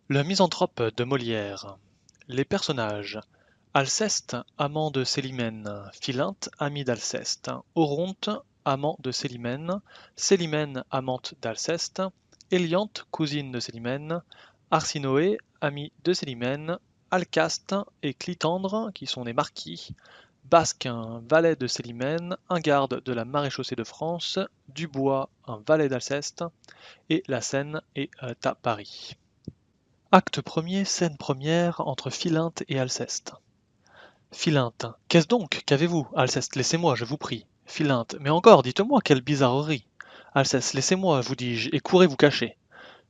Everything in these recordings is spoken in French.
Le Misanthrope de Molière. Les personnages. Alceste, amant de Célimène, Philinte, ami d'Alceste, Oronte, amant de Célimène, Célimène, amante d'Alceste, Héliante, cousine de Célimène, Arsinoé, ami de Célimène, Alcaste et Clitandre, qui sont des marquis, Basque, un valet de Célimène, un garde de la maréchaussée de France, Dubois, un valet d'Alceste, et la scène est à Paris. Acte premier, scène première entre Philinte et Alceste. Philinte. Qu'est-ce donc? Qu'avez-vous? Alceste, laissez-moi, je vous prie. Philinte. Mais encore, dites-moi, quelle bizarrerie. Alceste, laissez-moi, vous dis-je, et courez vous cacher.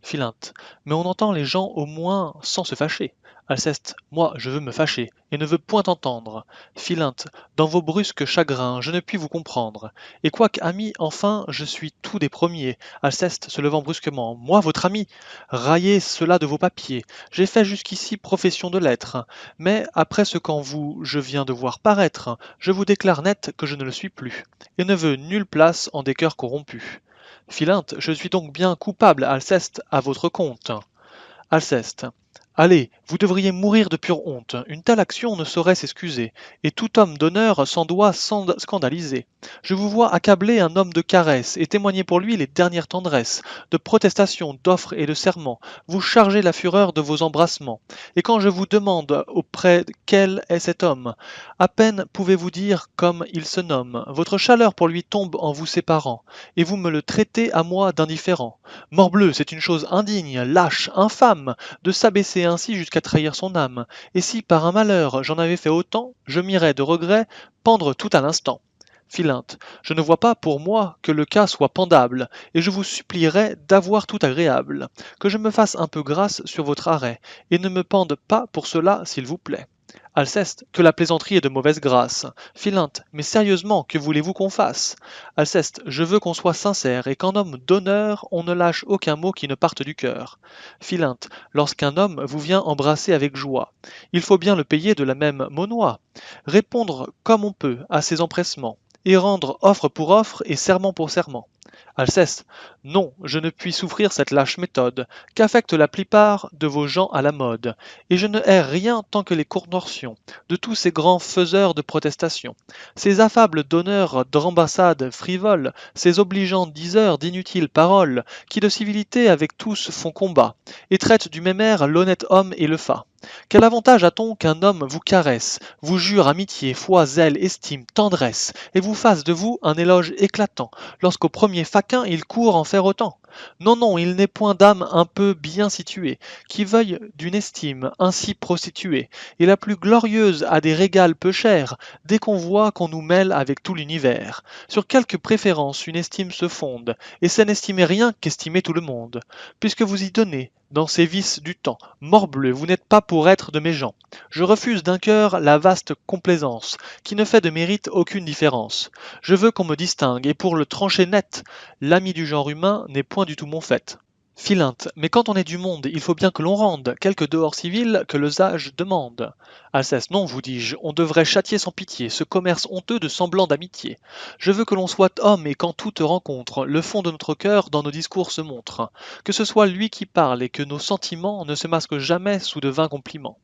Philinte. Mais on entend les gens au moins sans se fâcher. Alceste. Moi, je veux me fâcher, et ne veux point entendre. Philinte. Dans vos brusques chagrins, je ne puis vous comprendre. Et quoique ami, enfin, je suis tout des premiers. Alceste, se levant brusquement. Moi, votre ami? Raillez cela de vos papiers. J'ai fait jusqu'ici profession de l'être. Mais, après ce qu'en vous je viens de voir paraître, je vous déclare net que je ne le suis plus, et ne veux nulle place en des cœurs corrompus. Philinte, je suis donc bien coupable, Alceste, à votre compte. Alceste. Allez, vous devriez mourir de pure honte. Une telle action ne saurait s'excuser, et tout homme d'honneur s'en doit scandaliser. Je vous vois accabler un homme de caresses, et témoigner pour lui les dernières tendresses, de protestations, d'offres et de serments. Vous chargez la fureur de vos embrassements. Et quand je vous demande auprès quel est cet homme, à peine pouvez-vous dire comme il se nomme. Votre chaleur pour lui tombe en vous séparant, et vous me le traitez à moi d'indifférent. Morbleu, c'est une chose indigne, lâche, infâme, de s'abaisser ainsi jusqu'à trahir son âme, et si par un malheur j'en avais fait autant, je m'irais de regret pendre tout à l'instant. Philinte, je ne vois pas pour moi que le cas soit pendable, et je vous supplierais d'avoir tout agréable, que je me fasse un peu grâce sur votre arrêt, et ne me pende pas pour cela, s'il vous plaît. Alceste, que la plaisanterie est de mauvaise grâce. Philinte, mais sérieusement, que voulez-vous qu'on fasse? Alceste, je veux qu'on soit sincère, et qu'en homme d'honneur, on ne lâche aucun mot qui ne parte du cœur. Philinte, lorsqu'un homme vous vient embrasser avec joie, il faut bien le payer de la même monnoie, répondre comme on peut à ses empressements, et rendre offre pour offre et serment pour serment. Alceste, non, je ne puis souffrir cette lâche méthode, qu'affectent la plupart de vos gens à la mode, et je ne hais rien tant que les contorsions de tous ces grands faiseurs de protestations, ces affables donneurs d'ambassades frivoles, ces obligeants diseurs d'inutiles paroles, qui de civilité avec tous font combat, et traitent du même air l'honnête homme et le fat. Quel avantage a-t-on qu'un homme vous caresse, vous jure amitié, foi, zèle, estime, tendresse, et vous fasse de vous un éloge éclatant, lorsqu'au premier faquin il court en faire autant? Non, non, il n'est point d'âme un peu bien située, qui veuille d'une estime ainsi prostituée, et la plus glorieuse a des régals peu chers, dès qu'on voit qu'on nous mêle avec tout l'univers. Sur quelque préférence une estime se fonde, et c'est n'estimer rien qu'estimer tout le monde, puisque vous y donnez, dans ces vices du temps. Morbleu, vous n'êtes pas pour être de mes gens. Je refuse d'un cœur la vaste complaisance, qui ne fait de mérite aucune différence. Je veux qu'on me distingue, et pour le trancher net, l'ami du genre humain n'est point du tout mon fait. Philinte, mais quand on est du monde, il faut bien que l'on rende quelque dehors civil que l'usage demande. Alceste, non, vous dis-je, on devrait châtier sans pitié ce commerce honteux de semblant d'amitié. Je veux que l'on soit homme et qu'en toute rencontre, le fond de notre cœur dans nos discours se montre. Que ce soit lui qui parle et que nos sentiments ne se masquent jamais sous de vains compliments.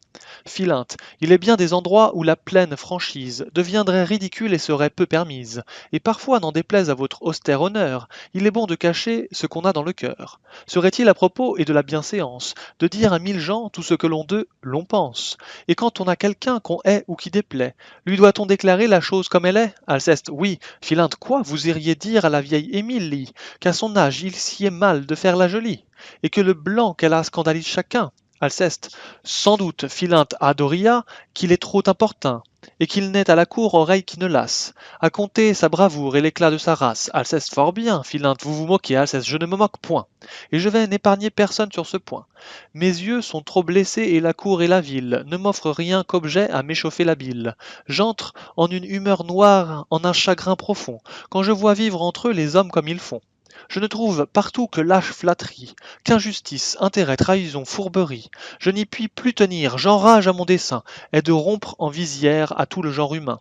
Philinte, il est bien des endroits où la pleine franchise deviendrait ridicule et serait peu permise, et parfois, n'en déplaise à votre austère honneur, il est bon de cacher ce qu'on a dans le cœur. Serait-il à propos et de la bienséance de dire à 1000 gens tout ce que l'on d'eux l'on pense? Et quand on a quelqu'un qu'on hait ou qui déplaît, lui doit-on déclarer la chose comme elle est? Alceste, oui. Philinte, quoi? Vous iriez dire à la vieille Émilie qu'à son âge il s'y est mal de faire la jolie, et que le blanc qu'elle a scandalise chacun? Alceste, sans doute. Philinte à Doria qu'il est trop importun, et qu'il n'est à la cour oreille qui ne lasse, à compter sa bravoure et l'éclat de sa race. Alceste, fort bien. Philinte, vous vous moquez. Alceste, je ne me moque point, et je vais n'épargner personne sur ce point. Mes yeux sont trop blessés et la cour et la ville ne m'offrent rien qu'objet à m'échauffer la bile. J'entre en une humeur noire, en un chagrin profond, quand je vois vivre entre eux les hommes comme ils font. Je ne trouve partout que lâche flatterie, qu'injustice, intérêt, trahison, fourberie. Je n'y puis plus tenir, j'enrage à mon dessein, et de rompre en visière à tout le genre humain.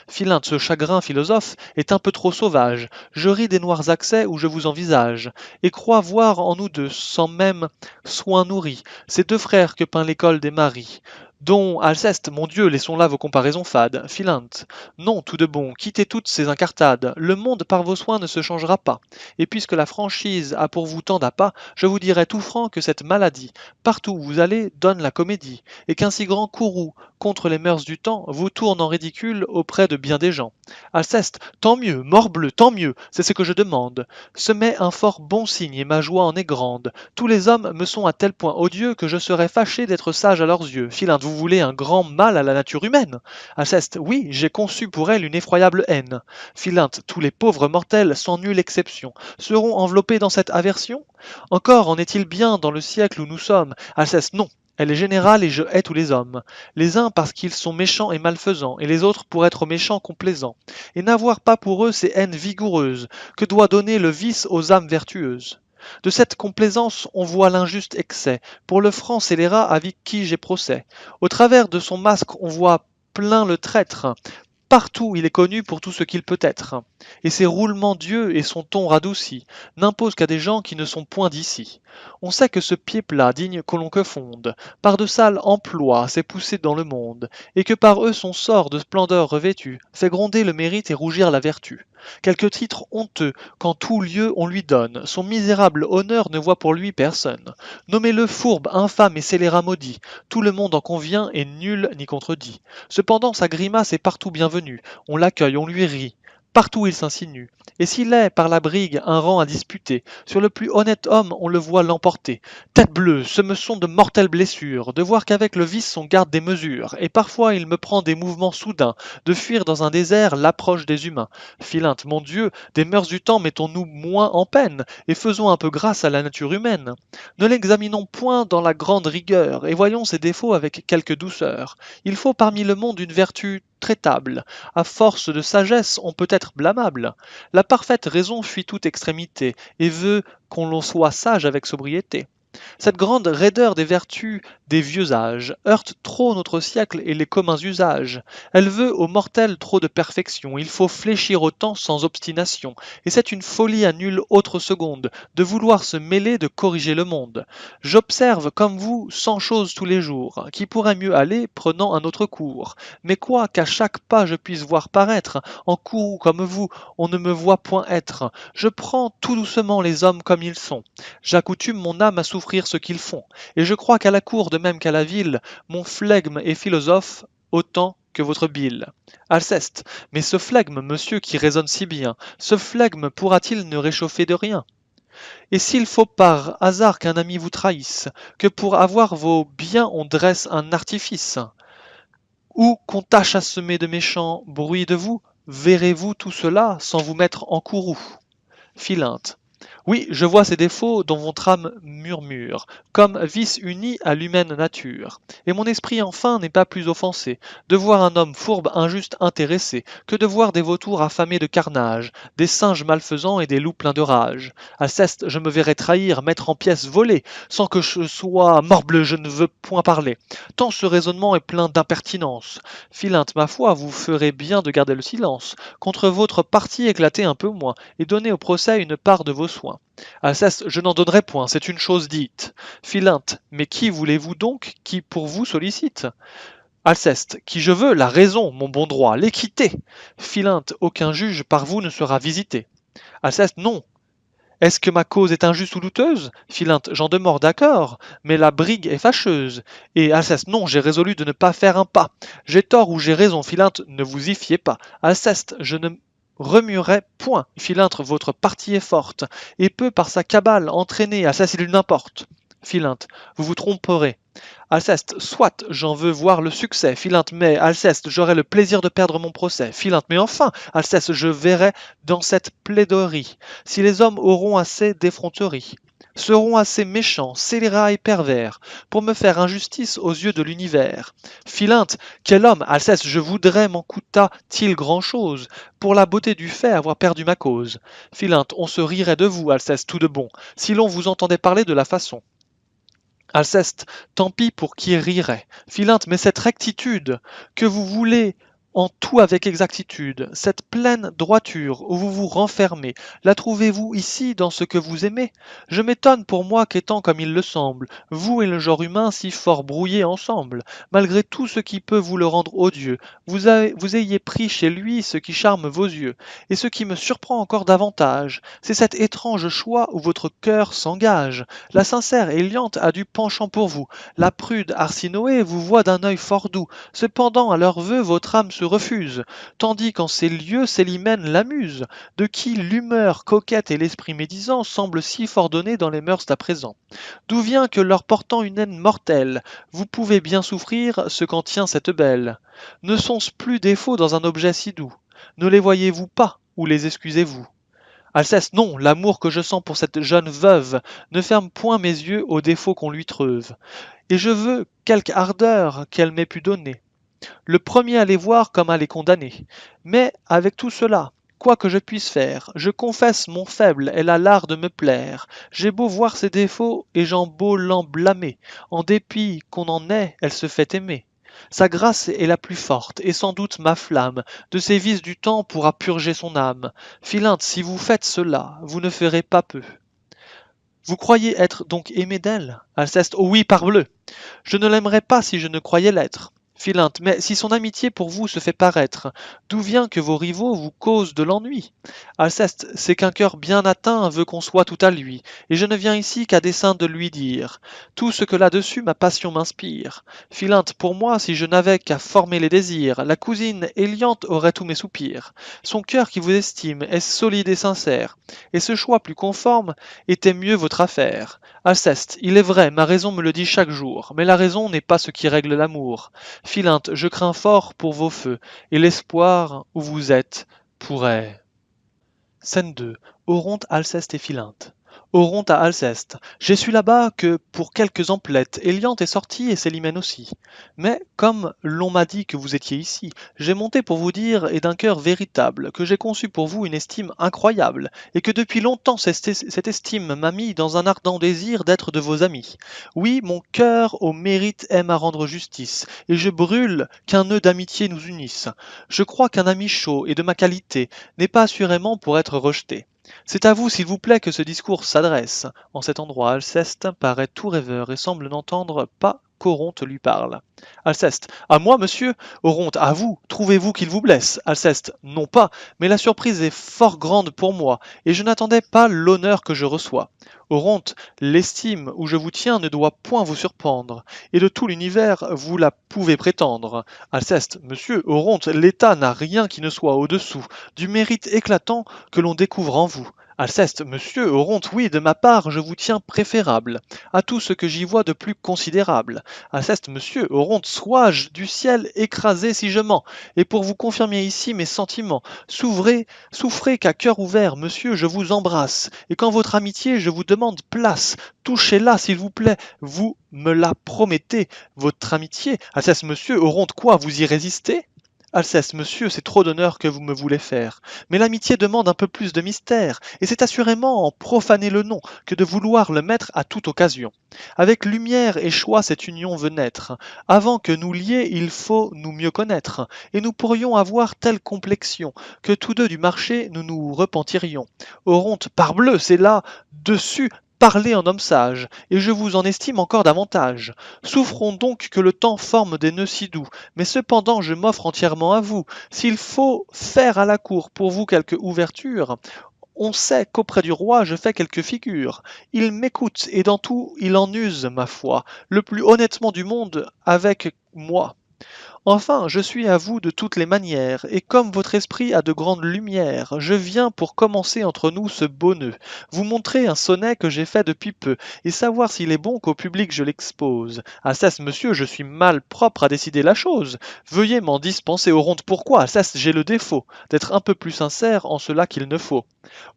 Philinte, ce chagrin philosophe est un peu trop sauvage. Je ris des noirs accès où je vous envisage, et crois voir en nous deux, sans même soin nourri, ces deux frères que peint l'école des maris. Dont Alceste, mon Dieu, laissons là vos comparaisons fades. Philinte, non, tout de bon, quittez toutes ces incartades. Le monde par vos soins ne se changera pas. Et puisque la franchise a pour vous tant d'appât, je vous dirai tout franc que cette maladie, partout où vous allez, donne la comédie, et qu'un si grand courroux, contre les mœurs du temps, vous tourne en ridicule auprès de bien des gens. Alceste, tant mieux, morbleu, tant mieux, c'est ce que je demande. Ce m'est un fort bon signe et ma joie en est grande. Tous les hommes me sont à tel point odieux que je serais fâché d'être sage à leurs yeux. Philinte, vous voulez un grand mal à la nature humaine. Alceste, oui, j'ai conçu pour elle une effroyable haine. Philinte, tous les pauvres mortels, sans nulle exception, seront enveloppés dans cette aversion. Encore en est-il bien dans le siècle où nous sommes. Alceste, non. Elle est générale et je hais tous les hommes. Les uns parce qu'ils sont méchants et malfaisants, et les autres pour être méchants complaisants. Et n'avoir pas pour eux ces haines vigoureuses que doit donner le vice aux âmes vertueuses. De cette complaisance on voit l'injuste excès, pour le franc scélérat avec qui j'ai procès. Au travers de son masque on voit plein le traître, partout il est connu pour tout ce qu'il peut être, et ses roulements d'yeux et son ton radouci n'imposent qu'à des gens qui ne sont point d'ici. On sait que ce pied plat digne que l'on que fonde, par de sales emplois s'est poussé dans le monde, et que par eux son sort de splendeur revêtu fait gronder le mérite et rougir la vertu. Quelque titre honteux qu'en tout lieu on lui donne, son misérable honneur ne voit pour lui personne. Nommez-le fourbe, infâme et scélérat maudit, tout le monde en convient et nul n'y contredit. Cependant sa grimace est partout bienvenue, on l'accueille, on lui rit. Partout il s'insinue. Et s'il est, par la brigue, un rang à disputer, sur le plus honnête homme on le voit l'emporter. Tête bleue, ce me sont de mortelles blessures, de voir qu'avec le vice on garde des mesures, et parfois il me prend des mouvements soudains, de fuir dans un désert l'approche des humains. Philinte, mon Dieu, des mœurs du temps mettons-nous moins en peine, et faisons un peu grâce à la nature humaine. Ne l'examinons point dans la grande rigueur, et voyons ses défauts avec quelque douceur. Il faut parmi le monde une vertu traitable. À force de sagesse, on peut être blâmable. La parfaite raison fuit toute extrémité, et veut qu'on l'on soit sage avec sobriété. Cette grande raideur des vertus des vieux âges heurte trop notre siècle et les communs usages. Elle veut aux mortels trop de perfection, il faut fléchir au temps sans obstination, et c'est une folie à nulle autre seconde, de vouloir se mêler de corriger le monde. J'observe, comme vous, 100 choses tous les jours, qui pourraient mieux aller prenant un autre cours. Mais quoi qu'à chaque pas je puisse voir paraître, en courroux comme vous, on ne me voit point être. Je prends tout doucement les hommes comme ils sont. J'accoutume mon âme à souffrir ce qu'ils font, et je crois qu'à la cour de même qu'à la ville, mon flegme est philosophe autant que votre bile. Alceste, mais ce flegme, monsieur, qui résonne si bien, ce flegme pourra-t-il ne réchauffer de rien? Et s'il faut par hasard qu'un ami vous trahisse, que pour avoir vos biens on dresse un artifice, ou qu'on tâche à semer de méchants bruits de vous, verrez-vous tout cela sans vous mettre en courroux? Philinte. Oui, je vois ces défauts dont votre âme murmure, comme vice uni à l'humaine nature. Et mon esprit enfin n'est pas plus offensé, de voir un homme fourbe injuste intéressé, que de voir des vautours affamés de carnage, des singes malfaisants et des loups pleins de rage. Alceste, je me verrais trahir, mettre en pièces volées, sans que je sois morbleu, je ne veux point parler. Tant ce raisonnement est plein d'impertinence. Philinte, ma foi, vous ferez bien de garder le silence. Contre votre parti éclatez un peu moins, et donnez au procès une part de vos soins. Alceste, je n'en donnerai point, c'est une chose dite. Philinte, mais qui voulez-vous donc qui pour vous sollicite? Alceste, qui je veux, la raison, mon bon droit, l'équité. Philinte, aucun juge par vous ne sera visité. Alceste, non. Est-ce que ma cause est injuste ou douteuse? Philinte, j'en demeure d'accord, mais la brigue est fâcheuse. Et Alceste, non, j'ai résolu de ne pas faire un pas. J'ai tort ou j'ai raison, Philinte, ne vous y fiez pas. Alceste, je ne remuerai point. Philinte, votre partie est forte, et peut par sa cabale entraîner à ça s'il n'importe. Philinte, vous vous tromperez. Alceste, soit, j'en veux voir le succès. Philinte, mais Alceste, j'aurai le plaisir de perdre mon procès. Philinte, mais enfin, Alceste, je verrai dans cette plaidoirie si les hommes auront assez d'effronterie, seront assez méchants, scélérats et pervers, pour me faire injustice aux yeux de l'univers. Philinte, quel homme, Alceste, je voudrais m'en coûta-t-il grand-chose, pour la beauté du fait avoir perdu ma cause. Philinte, on se rirait de vous, Alceste, tout de bon, si l'on vous entendait parler de la façon. Alceste, tant pis pour qui rirait. Philinte, mais cette rectitude que vous voulez en tout avec exactitude, cette pleine droiture où vous vous renfermez, la trouvez-vous ici dans ce que vous aimez? Je m'étonne pour moi qu'étant comme il le semble, vous et le genre humain si fort brouillés ensemble, malgré tout ce qui peut vous le rendre odieux, vous ayez pris chez lui ce qui charme vos yeux, et ce qui me surprend encore davantage, c'est cet étrange choix où votre cœur s'engage. La sincère Éliante a du penchant pour vous, la prude Arsinoé vous voit d'un œil fort doux, cependant à leurs vœux votre âme se refuse, tandis qu'en ces lieux Célimène l'amuse, de qui l'humeur coquette et l'esprit médisant semblent si fort donnés dans les mœurs d'à présent. D'où vient que leur portant une haine mortelle, vous pouvez bien souffrir ce qu'en tient cette belle. Ne sont-ce plus défauts dans un objet si doux? Ne les voyez-vous pas, ou les excusez-vous? Alceste, non, l'amour que je sens pour cette jeune veuve ne ferme point mes yeux aux défauts qu'on lui treuve, et je veux quelque ardeur qu'elle m'ait pu donner, le premier à les voir comme à les condamner. Mais avec tout cela, quoi que je puisse faire, je confesse mon faible, elle a l'art de me plaire. J'ai beau voir ses défauts et j'en beau l'en blâmer, en dépit qu'on en ait, elle se fait aimer. Sa grâce est la plus forte, et sans doute ma flamme, de ses vices du temps pourra purger son âme. Philinte, si vous faites cela, vous ne ferez pas peu. Vous croyez être donc aimé d'elle? Alceste, oh oui, parbleu! Je ne l'aimerais pas si je ne croyais l'être. Philinte, mais si son amitié pour vous se fait paraître, d'où vient que vos rivaux vous causent de l'ennui? Alceste, c'est qu'un cœur bien atteint veut qu'on soit tout à lui, et je ne viens ici qu'à dessein de lui dire tout ce que là-dessus ma passion m'inspire. Philinte, pour moi, si je n'avais qu'à former les désirs, la cousine Éliante aurait tous mes soupirs. Son cœur qui vous estime est solide et sincère, et ce choix plus conforme était mieux votre affaire. Alceste, il est vrai, ma raison me le dit chaque jour, mais la raison n'est pas ce qui règle l'amour. Philinte, je crains fort pour vos feux, et l'espoir où vous êtes pourrait. Scène 2. Oronte, Alceste et Philinte. Oronte à Alceste. J'ai su là-bas que, pour quelques emplettes, Éliante est sortie et Célimène aussi. Mais, comme l'on m'a dit que vous étiez ici, j'ai monté pour vous dire, et d'un cœur véritable, que j'ai conçu pour vous une estime incroyable, et que depuis longtemps cette estime m'a mis dans un ardent désir d'être de vos amis. Oui, mon cœur au mérite aime à rendre justice, et je brûle qu'un nœud d'amitié nous unisse. Je crois qu'un ami chaud et de ma qualité n'est pas assurément pour être rejeté. C'est à vous, s'il vous plaît, que ce discours s'adresse. En cet endroit, Alceste paraît tout rêveur et semble n'entendre pas qu'Oronte lui parle. Alceste. À moi, monsieur? Oronte. À vous. Trouvez-vous qu'il vous blesse? Alceste. Non pas, mais la surprise est fort grande pour moi, et je n'attendais pas l'honneur que je reçois. Oronte, l'estime où je vous tiens ne doit point vous surprendre, et de tout l'univers vous la pouvez prétendre. Alceste. Monsieur, Oronte, l'État n'a rien qui ne soit au-dessous du mérite éclatant que l'on découvre en vous. Alceste, monsieur, Oronte, oui, de ma part, je vous tiens préférable à tout ce que j'y vois de plus considérable. Alceste, monsieur, Oronte, sois-je du ciel écrasé si je mens, et pour vous confirmer ici mes sentiments, souffrez qu'à cœur ouvert, monsieur, je vous embrasse, et qu'en votre amitié je vous demande place. Touchez-la, s'il vous plaît, vous me la promettez, votre amitié. Alceste, monsieur, Oronte, quoi, vous y résistez? Alceste, monsieur, c'est trop d'honneur que vous me voulez faire. Mais l'amitié demande un peu plus de mystère, et c'est assurément en profaner le nom que de vouloir le mettre à toute occasion. Avec lumière et choix cette union veut naître. Avant que nous lier, il faut nous mieux connaître, et nous pourrions avoir telle complexion que tous deux du marché nous nous repentirions. Oronte, parbleu, c'est là, dessus, parlez en homme sage, et je vous en estime encore davantage. Souffrons donc que le temps forme des nœuds si doux, mais cependant je m'offre entièrement à vous. S'il faut faire à la cour pour vous quelque ouverture, on sait qu'auprès du roi je fais quelques figures. Il m'écoute, et dans tout il en use, ma foi, le plus honnêtement du monde avec moi. Enfin, je suis à vous de toutes les manières, et comme votre esprit a de grandes lumières, je viens pour commencer entre nous ce beau nœud, vous montrer un sonnet que j'ai fait depuis peu, et savoir s'il est bon qu'au public je l'expose. Alceste, monsieur, je suis mal propre à décider la chose. Veuillez m'en dispenser, Oronte. Pourquoi? Alceste, j'ai le défaut d'être un peu plus sincère en cela qu'il ne faut.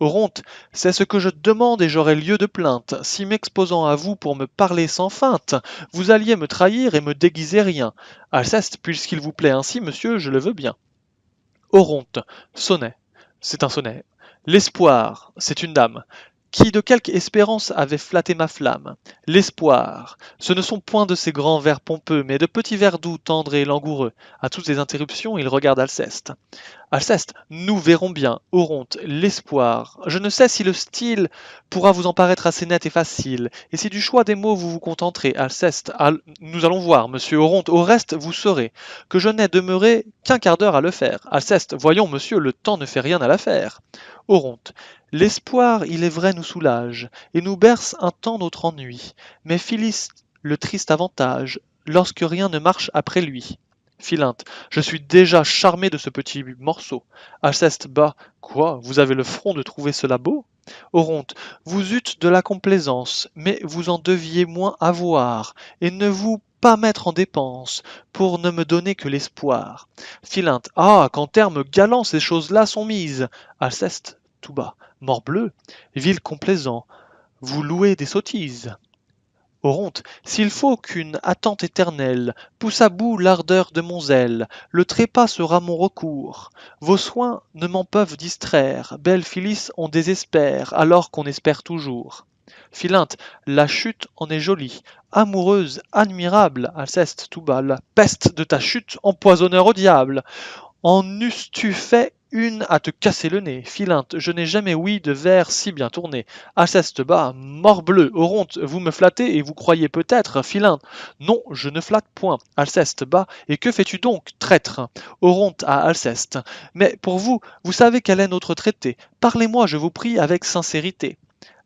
Oronte, c'est ce que je demande et j'aurai lieu de plainte, si m'exposant à vous pour me parler sans feinte, vous alliez me trahir et me déguiser rien. Alceste, puisqu'il vous plaît ainsi, monsieur, je le veux bien. Oronte, sonnet, c'est un sonnet. L'espoir, c'est une dame qui de quelque espérance avait flatté ma flamme. L'espoir, ce ne sont point de ces grands vers pompeux, mais de petits vers doux, tendres et langoureux. À toutes ces interruptions, il regarde Alceste. Alceste, nous verrons bien, Oronte, l'espoir. Je ne sais si le style pourra vous en paraître assez net et facile, et si du choix des mots vous vous contenterez. Alceste, nous allons voir, monsieur Oronte, au reste vous saurez que je n'ai demeuré qu'un quart d'heure à le faire. Alceste, voyons, monsieur, le temps ne fait rien à l'affaire. Oronte, l'espoir, il est vrai, nous soulage, et nous berce un temps notre ennui, mais Phyllis, le triste avantage, lorsque rien ne marche après lui. Philinte, je suis déjà charmé de ce petit morceau. Alceste bas, quoi, vous avez le front de trouver cela beau? Oronte, vous eûtes de la complaisance, mais vous en deviez moins avoir, et ne vous pas mettre en dépense, pour ne me donner que l'espoir. Philinte, ah, qu'en termes galants ces choses-là sont mises. Alceste, tout bas, morbleu, vil complaisant, vous louez des sottises. Oronte, s'il faut qu'une attente éternelle pousse à bout l'ardeur de mon zèle, le trépas sera mon recours. Vos soins ne m'en peuvent distraire, belle Phyllis, on désespère, alors qu'on espère toujours. Philinte, la chute en est jolie, amoureuse, admirable, Alceste tout bas, la peste de ta chute, empoisonneur au diable. En eusses-tu fait une à te casser le nez, Philinte, je n'ai jamais ouï de vers si bien tourné. Alceste bas, morbleu, Oronte, vous me flattez et vous croyez peut-être, Philinte. Non, je ne flatte point. Alceste bas, et que fais-tu donc, traître? Oronte à Alceste. Mais pour vous, vous savez quel est notre traité. Parlez-moi, je vous prie, avec sincérité.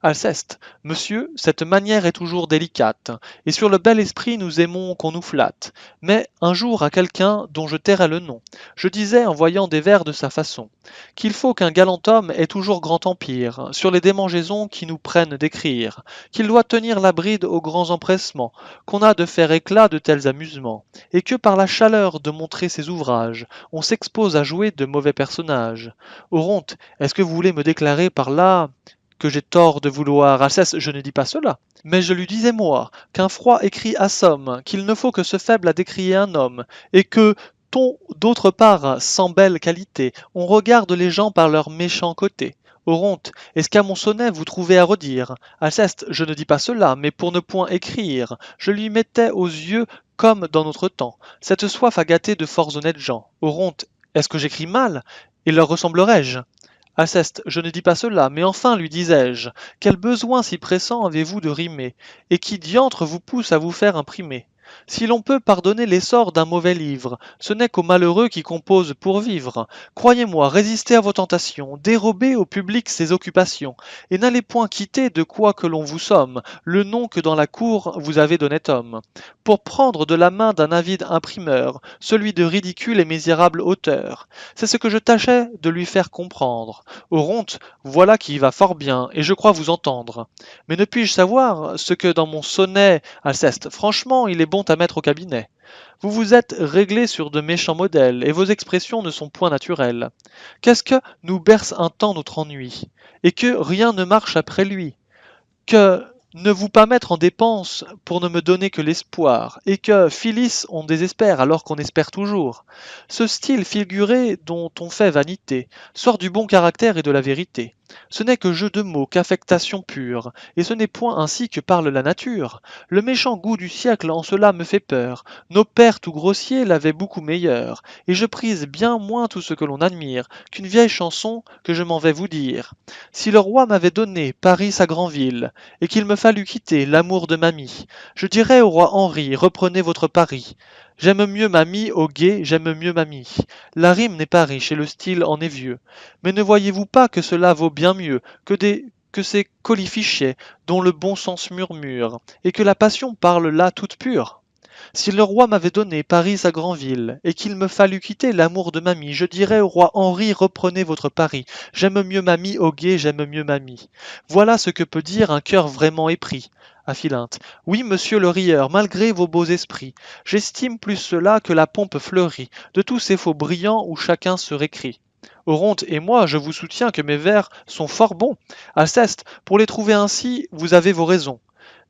Alceste, monsieur, cette manière est toujours délicate, et sur le bel esprit nous aimons qu'on nous flatte. Mais un jour à quelqu'un dont je tairai le nom, je disais en voyant des vers de sa façon, qu'il faut qu'un galant homme ait toujours grand empire sur les démangeaisons qui nous prennent d'écrire, qu'il doit tenir la bride aux grands empressements, qu'on a de faire éclat de tels amusements, et que par la chaleur de montrer ses ouvrages, on s'expose à jouer de mauvais personnages. Oronte, est-ce que vous voulez me déclarer par là que j'ai tort de vouloir Alceste, je ne dis pas cela. Mais je lui disais moi, qu'un froid écrit assomme, qu'il ne faut que ce faible à décrier un homme, et que, d'autre part, sans belle qualité, on regarde les gens par leur méchant côté. Oronte, est-ce qu'à mon sonnet vous trouvez à redire? Alceste, je ne dis pas cela, mais pour ne point écrire, je lui mettais aux yeux, comme dans notre temps, cette soif à gâter de forts honnêtes gens. Oronte, est-ce que j'écris mal? Et leur ressemblerai-je? Alceste, je ne dis pas cela, mais enfin, lui disais-je, quel besoin si pressant avez-vous de rimer, et qui diantre vous pousse à vous faire imprimer? Si l'on peut pardonner l'essor d'un mauvais livre, ce n'est qu'aux malheureux qui composent pour vivre. Croyez-moi, résistez à vos tentations, dérobez au public ses occupations, et n'allez point quitter de quoi que l'on vous somme, le nom que dans la cour vous avez d'honnête homme, pour prendre de la main d'un avide imprimeur, celui de ridicule et misérable auteur. C'est ce que je tâchais de lui faire comprendre. Oronte, voilà qui va fort bien, et je crois vous entendre. Mais ne puis-je savoir ce que dans mon sonnet, Alceste, franchement, il est bon à mettre au cabinet. Vous vous êtes réglé sur de méchants modèles, et vos expressions ne sont point naturelles. Qu'est-ce que nous berce un temps notre ennui, et que rien ne marche après lui? Que ne vous pas mettre en dépense pour ne me donner que l'espoir, et que, Phyllis, on désespère alors qu'on espère toujours. Ce style figuré dont on fait vanité sort du bon caractère et de la vérité. Ce n'est que jeu de mots, qu'affectation pure, et ce n'est point ainsi que parle la nature. Le méchant goût du siècle en cela me fait peur. Nos pères tout grossiers l'avaient beaucoup meilleur, et je prise bien moins tout ce que l'on admire qu'une vieille chanson que je m'en vais vous dire. Si le roi m'avait donné Paris sa grande ville, et qu'il me fallut quitter l'amour de mamie, je dirais au roi Henri, reprenez votre Paris. J'aime mieux mamie au guet, j'aime mieux mamie. La rime n'est pas riche et le style en est vieux. Mais ne voyez-vous pas que cela vaut bien mieux que ces colifichets dont le bon sens murmure, et que la passion parle là toute pure? Si le roi m'avait donné Paris sa grande ville, et qu'il me fallut quitter l'amour de mamie, je dirais au roi Henri, reprenez votre Paris. J'aime mieux mamie au guet, j'aime mieux mamie. Voilà ce que peut dire un cœur vraiment épris. À Philinte. Oui, monsieur le rieur, malgré vos beaux esprits, j'estime plus cela que la pompe fleurie, de tous ces faux brillants où chacun se récrie. Oronte et moi, je vous soutiens que mes vers sont fort bons. Alceste, pour les trouver ainsi, vous avez vos raisons.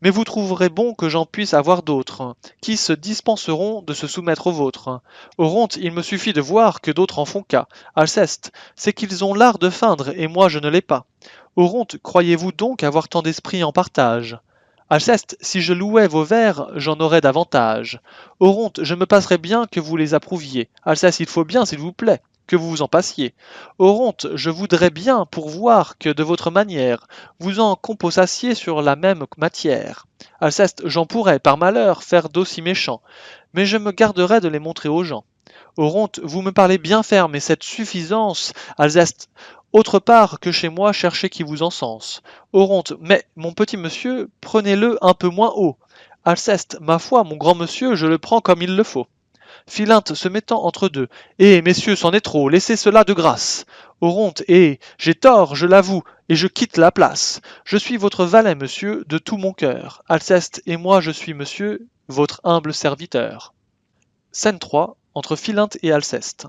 Mais vous trouverez bon que j'en puisse avoir d'autres, qui se dispenseront de se soumettre aux vôtres. Oronte, il me suffit de voir que d'autres en font cas. Alceste, c'est qu'ils ont l'art de feindre, et moi je ne l'ai pas. Oronte, croyez-vous donc avoir tant d'esprit en partage? Alceste, si je louais vos vers, j'en aurais davantage. Oronte, je me passerais bien que vous les approuviez. Alceste, il faut bien, s'il vous plaît, que vous vous en passiez. Oronte, je voudrais bien pour voir que de votre manière, vous en composassiez sur la même matière. Alceste, j'en pourrais, par malheur, faire d'aussi méchants, mais je me garderais de les montrer aux gens. Oronte, vous me parlez bien ferme, et cette suffisance, Alceste, autre part que chez moi, cherchez qui vous encense. Oronte, mais, mon petit monsieur, prenez-le un peu moins haut. Alceste, ma foi, mon grand monsieur, je le prends comme il le faut. Philinte se mettant entre deux. Eh, messieurs, c'en est trop, laissez cela de grâce. Oronte, eh, j'ai tort, je l'avoue, et je quitte la place. Je suis votre valet, monsieur, de tout mon cœur. Alceste et moi, je suis, monsieur, votre humble serviteur. Scène 3, entre Philinte et Alceste.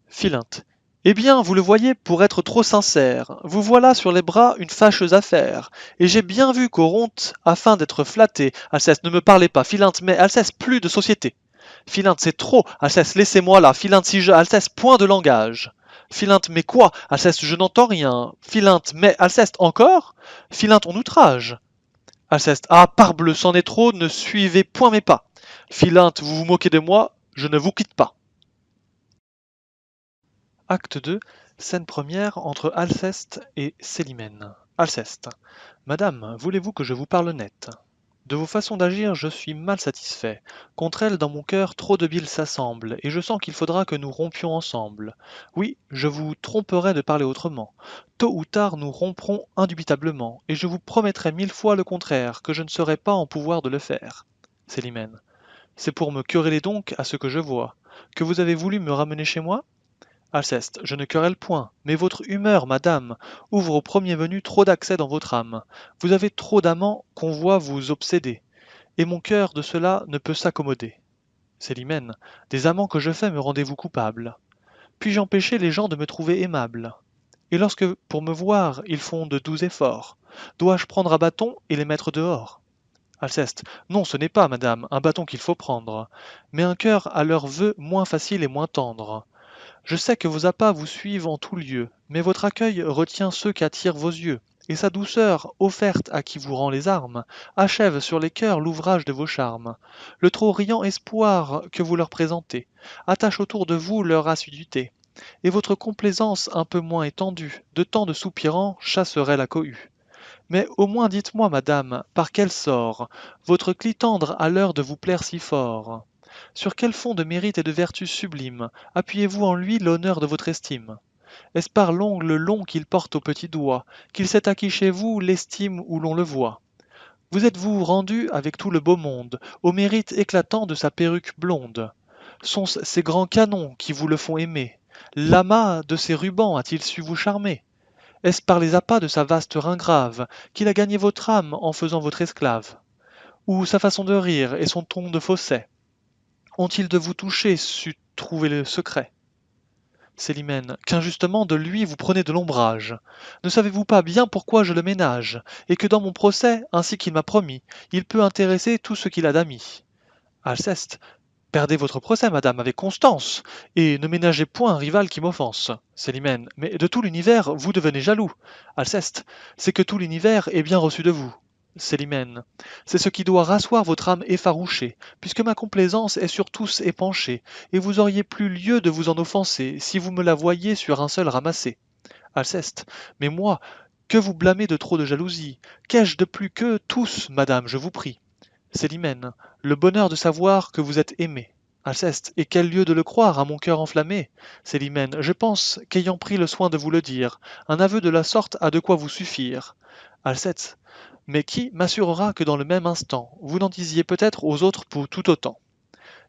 Philinte. Eh bien, vous le voyez, pour être trop sincère, vous voilà sur les bras une fâcheuse affaire. Et j'ai bien vu qu'Oronte, afin d'être flatté, Alceste, ne me parlez pas, Philinte, mais Alceste, plus de société. Philinte, c'est trop, Alceste, laissez-moi là, Philinte, si je... Alceste, point de langage. Philinte, mais quoi? Alceste, je n'entends rien. Philinte, mais Alceste, encore? Philinte, on outrage. Alceste, ah, parbleu, c'en est trop, ne suivez point mes pas. Philinte, vous vous moquez de moi, je ne vous quitte pas. Acte 2, scène première entre Alceste et Célimène. Alceste. Madame, voulez-vous que je vous parle net? De vos façons d'agir, je suis mal satisfait. Contre elles, dans mon cœur, trop de bile s'assemble, et je sens qu'il faudra que nous rompions ensemble. Oui, je vous tromperai de parler autrement. Tôt ou tard, nous romprons indubitablement, et je vous promettrai 1000 fois le contraire, que je ne serai pas en pouvoir de le faire. Célimène. C'est pour me quereller donc à ce que je vois, que vous avez voulu me ramener chez moi? Alceste, je ne querelle point, mais votre humeur, madame, ouvre au premier venu trop d'accès dans votre âme. Vous avez trop d'amants qu'on voit vous obséder, et mon cœur de cela ne peut s'accommoder. Célimène, des amants que je fais me rendez-vous coupable. Puis-je empêcher les gens de me trouver aimable? Et lorsque, pour me voir, ils font de doux efforts, dois-je prendre un bâton et les mettre dehors? Alceste, non, ce n'est pas, madame, un bâton qu'il faut prendre, mais un cœur à leurs vœux moins facile et moins tendre. Je sais que vos appas vous suivent en tout lieu, mais votre accueil retient ceux qu'attirent vos yeux, et sa douceur, offerte à qui vous rend les armes, achève sur les cœurs l'ouvrage de vos charmes. Le trop riant espoir que vous leur présentez attache autour de vous leur assiduité, et votre complaisance un peu moins étendue, de tant de soupirants, chasserait la cohue. Mais au moins dites-moi, madame, par quel sort votre clitandre a l'heure de vous plaire si fort? Sur quel fond de mérite et de vertu sublime appuyez-vous en lui l'honneur de votre estime? Est-ce par l'ongle long qu'il porte au petit doigt qu'il s'est acquis chez vous l'estime où l'on le voit? Vous êtes-vous rendu avec tout le beau monde au mérite éclatant de sa perruque blonde? Sont-ce ces grands canons qui vous le font aimer? L'amas de ses rubans a-t-il su vous charmer? Est-ce par les appas de sa vaste ringrave qu'il a gagné votre âme en faisant votre esclave? Ou sa façon de rire et son ton de fausset ont-ils de vous toucher su trouver le secret? Célimène, qu'injustement de lui vous prenez de l'ombrage. Ne savez-vous pas bien pourquoi je le ménage, et que dans mon procès, ainsi qu'il m'a promis, il peut intéresser tout ce qu'il a d'amis? Alceste, perdez votre procès, madame, avec constance, et ne ménagez point un rival qui m'offense. Célimène, mais de tout l'univers, vous devenez jaloux. Alceste, c'est que tout l'univers est bien reçu de vous. Célimène, c'est ce qui doit rasseoir votre âme effarouchée, puisque ma complaisance est sur tous épanchée, et vous auriez plus lieu de vous en offenser, si vous me la voyiez sur un seul ramassé. Alceste, mais moi, que vous blâmez de trop de jalousie? Qu'ai-je de plus que tous, madame, je vous prie? Célimène, le bonheur de savoir que vous êtes aimée. Alceste, et quel lieu de le croire à mon cœur enflammé? Célimène, je pense qu'ayant pris le soin de vous le dire, un aveu de la sorte a de quoi vous suffire. Alceste, mais qui m'assurera que dans le même instant, vous n'en disiez peut-être aux autres pour tout autant?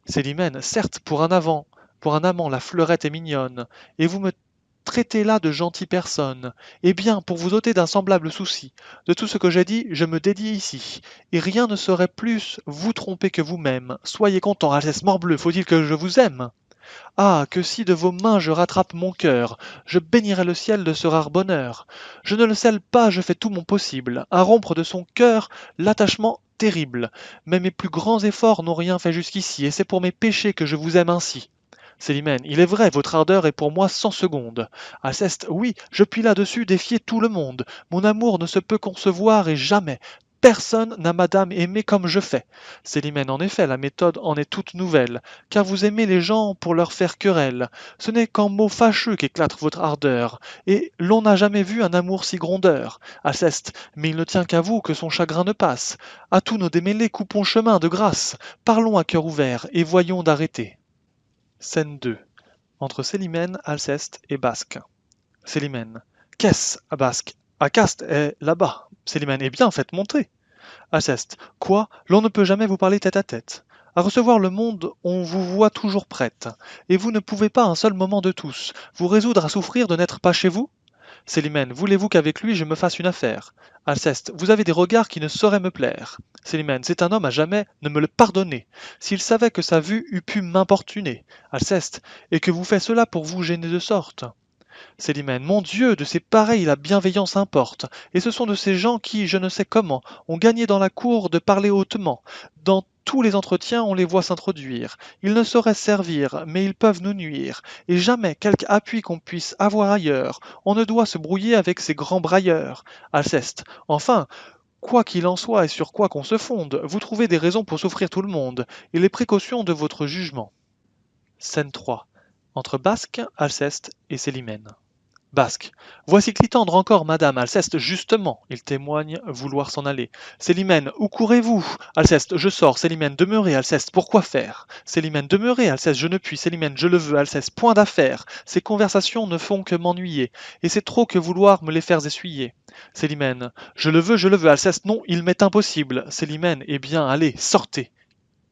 Célimène, certes, pour un amant, la fleurette est mignonne, et vous me traitez là de gentille personne. Eh bien, pour vous ôter d'un semblable souci, de tout ce que j'ai dit, je me dédie ici, et rien ne saurait plus vous tromper que vous-même. Soyez content, Alceste morbleu, faut-il que je vous aime? Ah, que si de vos mains je rattrape mon cœur, je bénirais le ciel de ce rare bonheur. Je ne le scelle pas, je fais tout mon possible, à rompre de son cœur l'attachement terrible. Mais mes plus grands efforts n'ont rien fait jusqu'ici, et c'est pour mes péchés que je vous aime ainsi. Célimène, il est vrai, votre ardeur est pour moi sans seconde. Alceste, oui, je puis là-dessus défier tout le monde. Mon amour ne se peut concevoir et jamais. Personne n'a madame aimé comme je fais. Célimène, en effet, la méthode en est toute nouvelle, car vous aimez les gens pour leur faire querelle. Ce n'est qu'en mots fâcheux qu'éclate votre ardeur, et l'on n'a jamais vu un amour si grondeur. Alceste, mais il ne tient qu'à vous que son chagrin ne passe. À tous nos démêlés, coupons chemin de grâce. Parlons à cœur ouvert, et voyons d'arrêter. Scène 2. Entre Célimène, Alceste et Basque. Célimène. Qu'est-ce, à Basque? Acaste est là-bas. Célimène. Eh bien, faites monter. Alceste. Quoi? L'on ne peut jamais vous parler tête à tête. À recevoir le monde, on vous voit toujours prête. Et vous ne pouvez pas un seul moment de tous vous résoudre à souffrir de n'être pas chez vous? Célimène. Voulez-vous qu'avec lui je me fasse une affaire? Alceste. Vous avez des regards qui ne sauraient me plaire. Célimène. C'est un homme à jamais ne me le pardonner. S'il savait que sa vue eût pu m'importuner. Alceste. Et que vous fait cela pour vous gêner de sorte? Célimène. Mon Dieu, de ces pareils la bienveillance importe, et ce sont de ces gens qui, je ne sais comment, ont gagné dans la cour de parler hautement. Dans tous les entretiens, on les voit s'introduire. Ils ne sauraient servir, mais ils peuvent nous nuire, et jamais quelque appui qu'on puisse avoir ailleurs, on ne doit se brouiller avec ces grands brailleurs. Alceste. Enfin, quoi qu'il en soit et sur quoi qu'on se fonde, vous trouvez des raisons pour souffrir tout le monde, et les précautions de votre jugement. Scène 3. Entre Basque, Alceste et Célimène. Basque. Voici Clitandre encore, madame. Alceste, justement. Il témoigne vouloir s'en aller. Célimène. Où courez-vous? Alceste. Je sors. Célimène. Demeurez. Alceste. Pourquoi faire? Célimène. Demeurez. Alceste. Je ne puis. Célimène. Je le veux. Alceste. Point d'affaire. Ces conversations ne font que m'ennuyer. Et c'est trop que vouloir me les faire essuyer. Célimène. Je le veux. Je le veux. Alceste. Non, il m'est impossible. Célimène. Eh bien, allez, sortez.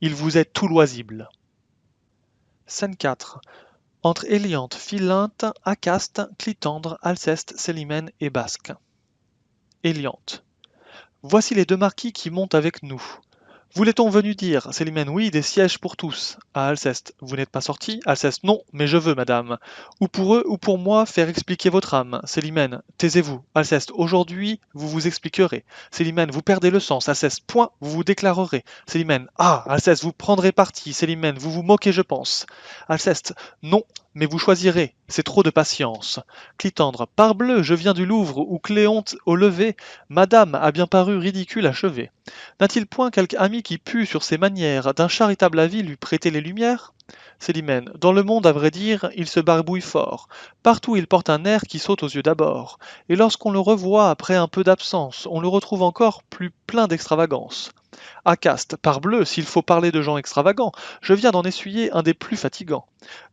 Il vous est tout loisible. Scène 4. Entre Éliante, Philinte, Acaste, Clitandre, Alceste, Célimène et Basque. Éliante. Voici les deux marquis qui montent avec nous. Voulait-on venu dire, Célimène, oui, des sièges pour tous. À Alceste, vous n'êtes pas sorti? Alceste, non, mais je veux, madame. Ou pour eux, ou pour moi, faire expliquer votre âme. Célimène, taisez-vous. Alceste, aujourd'hui, vous vous expliquerez. Célimène, vous perdez le sens. Alceste, point, vous vous déclarerez. Célimène, ah, Alceste, vous prendrez parti. Célimène, vous vous moquez, je pense. Alceste, non, mais vous choisirez. C'est trop de patience. Clitandre, parbleu, je viens du Louvre, où Cléonte, au lever, madame a bien paru ridicule achevée. N'a-t-il point quelque ami qui pût, sur ses manières, d'un charitable avis lui prêter les lumières? Célimène. Dans le monde, à vrai dire, il se barbouille fort. Partout il porte un air qui saute aux yeux d'abord. Et lorsqu'on le revoit après un peu d'absence, on le retrouve encore plus plein d'extravagance. Acaste, parbleu, s'il faut parler de gens extravagants, je viens d'en essuyer un des plus fatigants.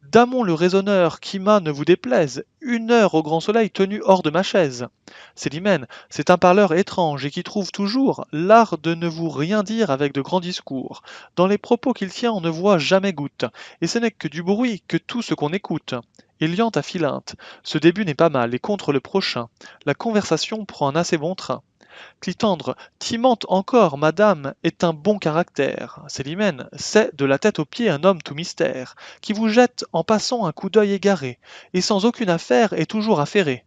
Damon le raisonneur, qui m'a, ne vous déplaise, 1 heure au grand soleil tenu hors de ma chaise. Célimène, c'est un parleur étrange et qui trouve toujours l'art de ne vous rien dire avec de grands discours. Dans les propos qu'il tient, on ne voit jamais goutte, et ce n'est que du bruit que tout ce qu'on écoute. Éliante à Philinte, ce début n'est pas mal, et contre le prochain, la conversation prend un assez bon train. Clitandre, timante encore, madame, est un bon caractère. Célimène, c'est de la tête aux pieds un homme tout mystère, qui vous jette en passant un coup d'œil égaré, et sans aucune affaire est toujours affairé.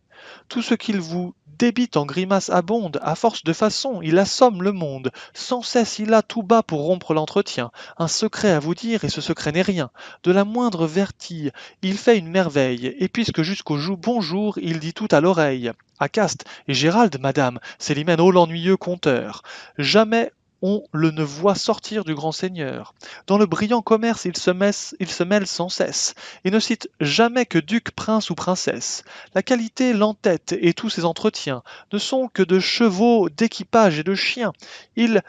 Tout ce qu'il vous débite en grimaces abonde, à force de façon, il assomme le monde. Sans cesse il a tout bas pour rompre l'entretien, un secret à vous dire, et ce secret n'est rien. De la moindre vertille, il fait une merveille, et puisque jusqu'au bonjour, il dit tout à l'oreille. Acaste et Gérald, madame, Célimène, ô l'ennuyeux conteur. Jamais on le ne voit sortir du grand seigneur. Dans le brillant commerce, il se mêle sans cesse, et ne cite jamais que duc, prince ou princesse. La qualité l'entête, et tous ses entretiens ne sont que de chevaux, d'équipage et de chiens. Il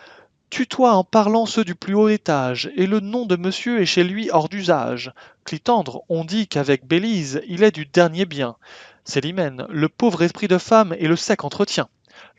tutoie en parlant ceux du plus haut étage, et le nom de monsieur est chez lui hors d'usage. Clitandre, on dit qu'avec Bélise, il est du dernier bien. Célimène, le pauvre esprit de femme et le sec entretien.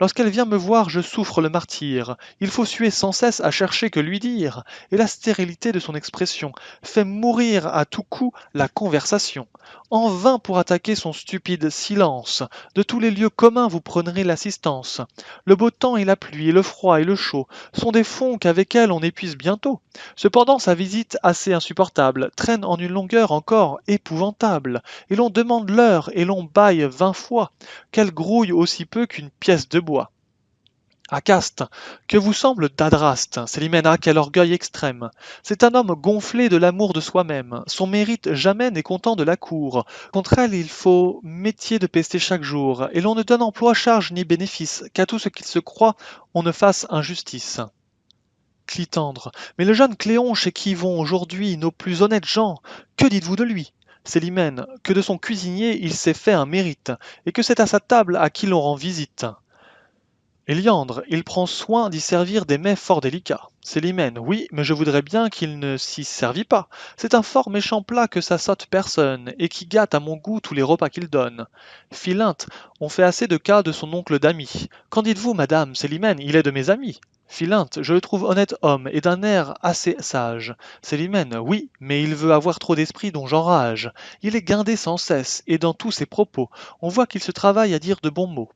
Lorsqu'elle vient me voir, je souffre le martyre. Il faut suer sans cesse à chercher que lui dire, et la stérilité de son expression fait mourir à tout coup la conversation. En vain pour attaquer son stupide silence, de tous les lieux communs vous prendrez l'assistance. Le beau temps et la pluie, et le froid et le chaud sont des fonds qu'avec elle on épuise bientôt. Cependant sa visite assez insupportable traîne en une longueur encore épouvantable, et l'on demande l'heure et l'on bâille 20 fois, qu'elle grouille aussi peu qu'une pièce de bois. Acaste, que vous semble d'Adraste, Célimène, quel orgueil extrême. C'est un homme gonflé de l'amour de soi-même. Son mérite jamais n'est content de la cour. Contre elle, il faut métier de pester chaque jour, et l'on ne donne emploi, charge ni bénéfice, qu'à tout ce qu'il se croit, on ne fasse injustice. Clitandre, mais le jeune Cléon chez qui vont aujourd'hui nos plus honnêtes gens, que dites-vous de lui? Célimène, que de son cuisinier il s'est fait un mérite, et que c'est à sa table à qui l'on rend visite. Éliandre, il prend soin d'y servir des mets fort délicats. Célimène, oui, mais je voudrais bien qu'il ne s'y servît pas. C'est un fort méchant plat que ça saute personne, et qui gâte à mon goût tous les repas qu'il donne. Philinte, on fait assez de cas de son oncle d'ami. Qu'en dites-vous, madame? Célimène, il est de mes amis. Philinte, je le trouve honnête homme et d'un air assez sage. Célimène, oui, mais il veut avoir trop d'esprit dont j'enrage. Il est guindé sans cesse, et dans tous ses propos, on voit qu'il se travaille à dire de bons mots.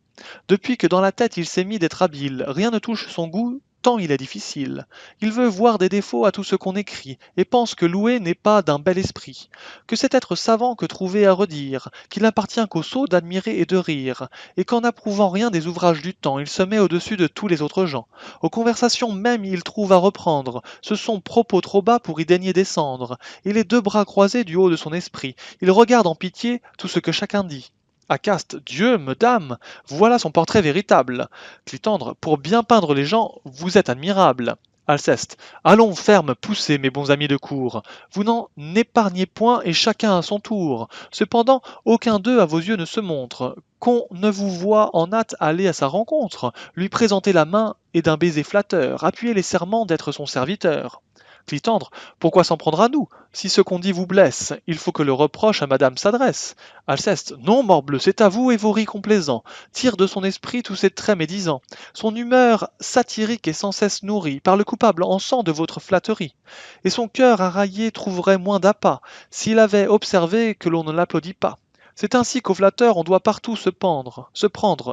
Depuis que dans la tête il s'est mis d'être habile, rien ne touche son goût, tant il est difficile. Il veut voir des défauts à tout ce qu'on écrit, et pense que louer n'est pas d'un bel esprit, que c'est être savant que trouver à redire, qu'il n'appartient qu'aux sots d'admirer et de rire, et qu'en n'approuvant rien des ouvrages du temps, il se met au-dessus de tous les autres gens. Aux conversations même il trouve à reprendre, ce sont propos trop bas pour y daigner descendre, et les deux bras croisés du haut de son esprit, il regarde en pitié tout ce que chacun dit. Acaste, Dieu me damne, voilà son portrait véritable. Clitandre, pour bien peindre les gens, vous êtes admirable. Alceste, allons, ferme, poussez, mes bons amis de cour. Vous n'en épargnez point et chacun à son tour. Cependant, aucun d'eux à vos yeux ne se montre. Qu'on ne vous voit en hâte aller à sa rencontre, lui présenter la main et d'un baiser flatteur, appuyer les serments d'être son serviteur. Clitandre, pourquoi s'en prendre à nous? Si ce qu'on dit vous blesse, il faut que le reproche à madame s'adresse. Alceste, non, morbleu, c'est à vous et vos ris complaisants. Tire de son esprit tous ses traits médisants. Son humeur satirique est sans cesse nourrie par le coupable encens de votre flatterie. Et son cœur raillé trouverait moins d'appât s'il avait observé que l'on ne l'applaudit pas. C'est ainsi qu'aux flatteurs on doit partout se prendre,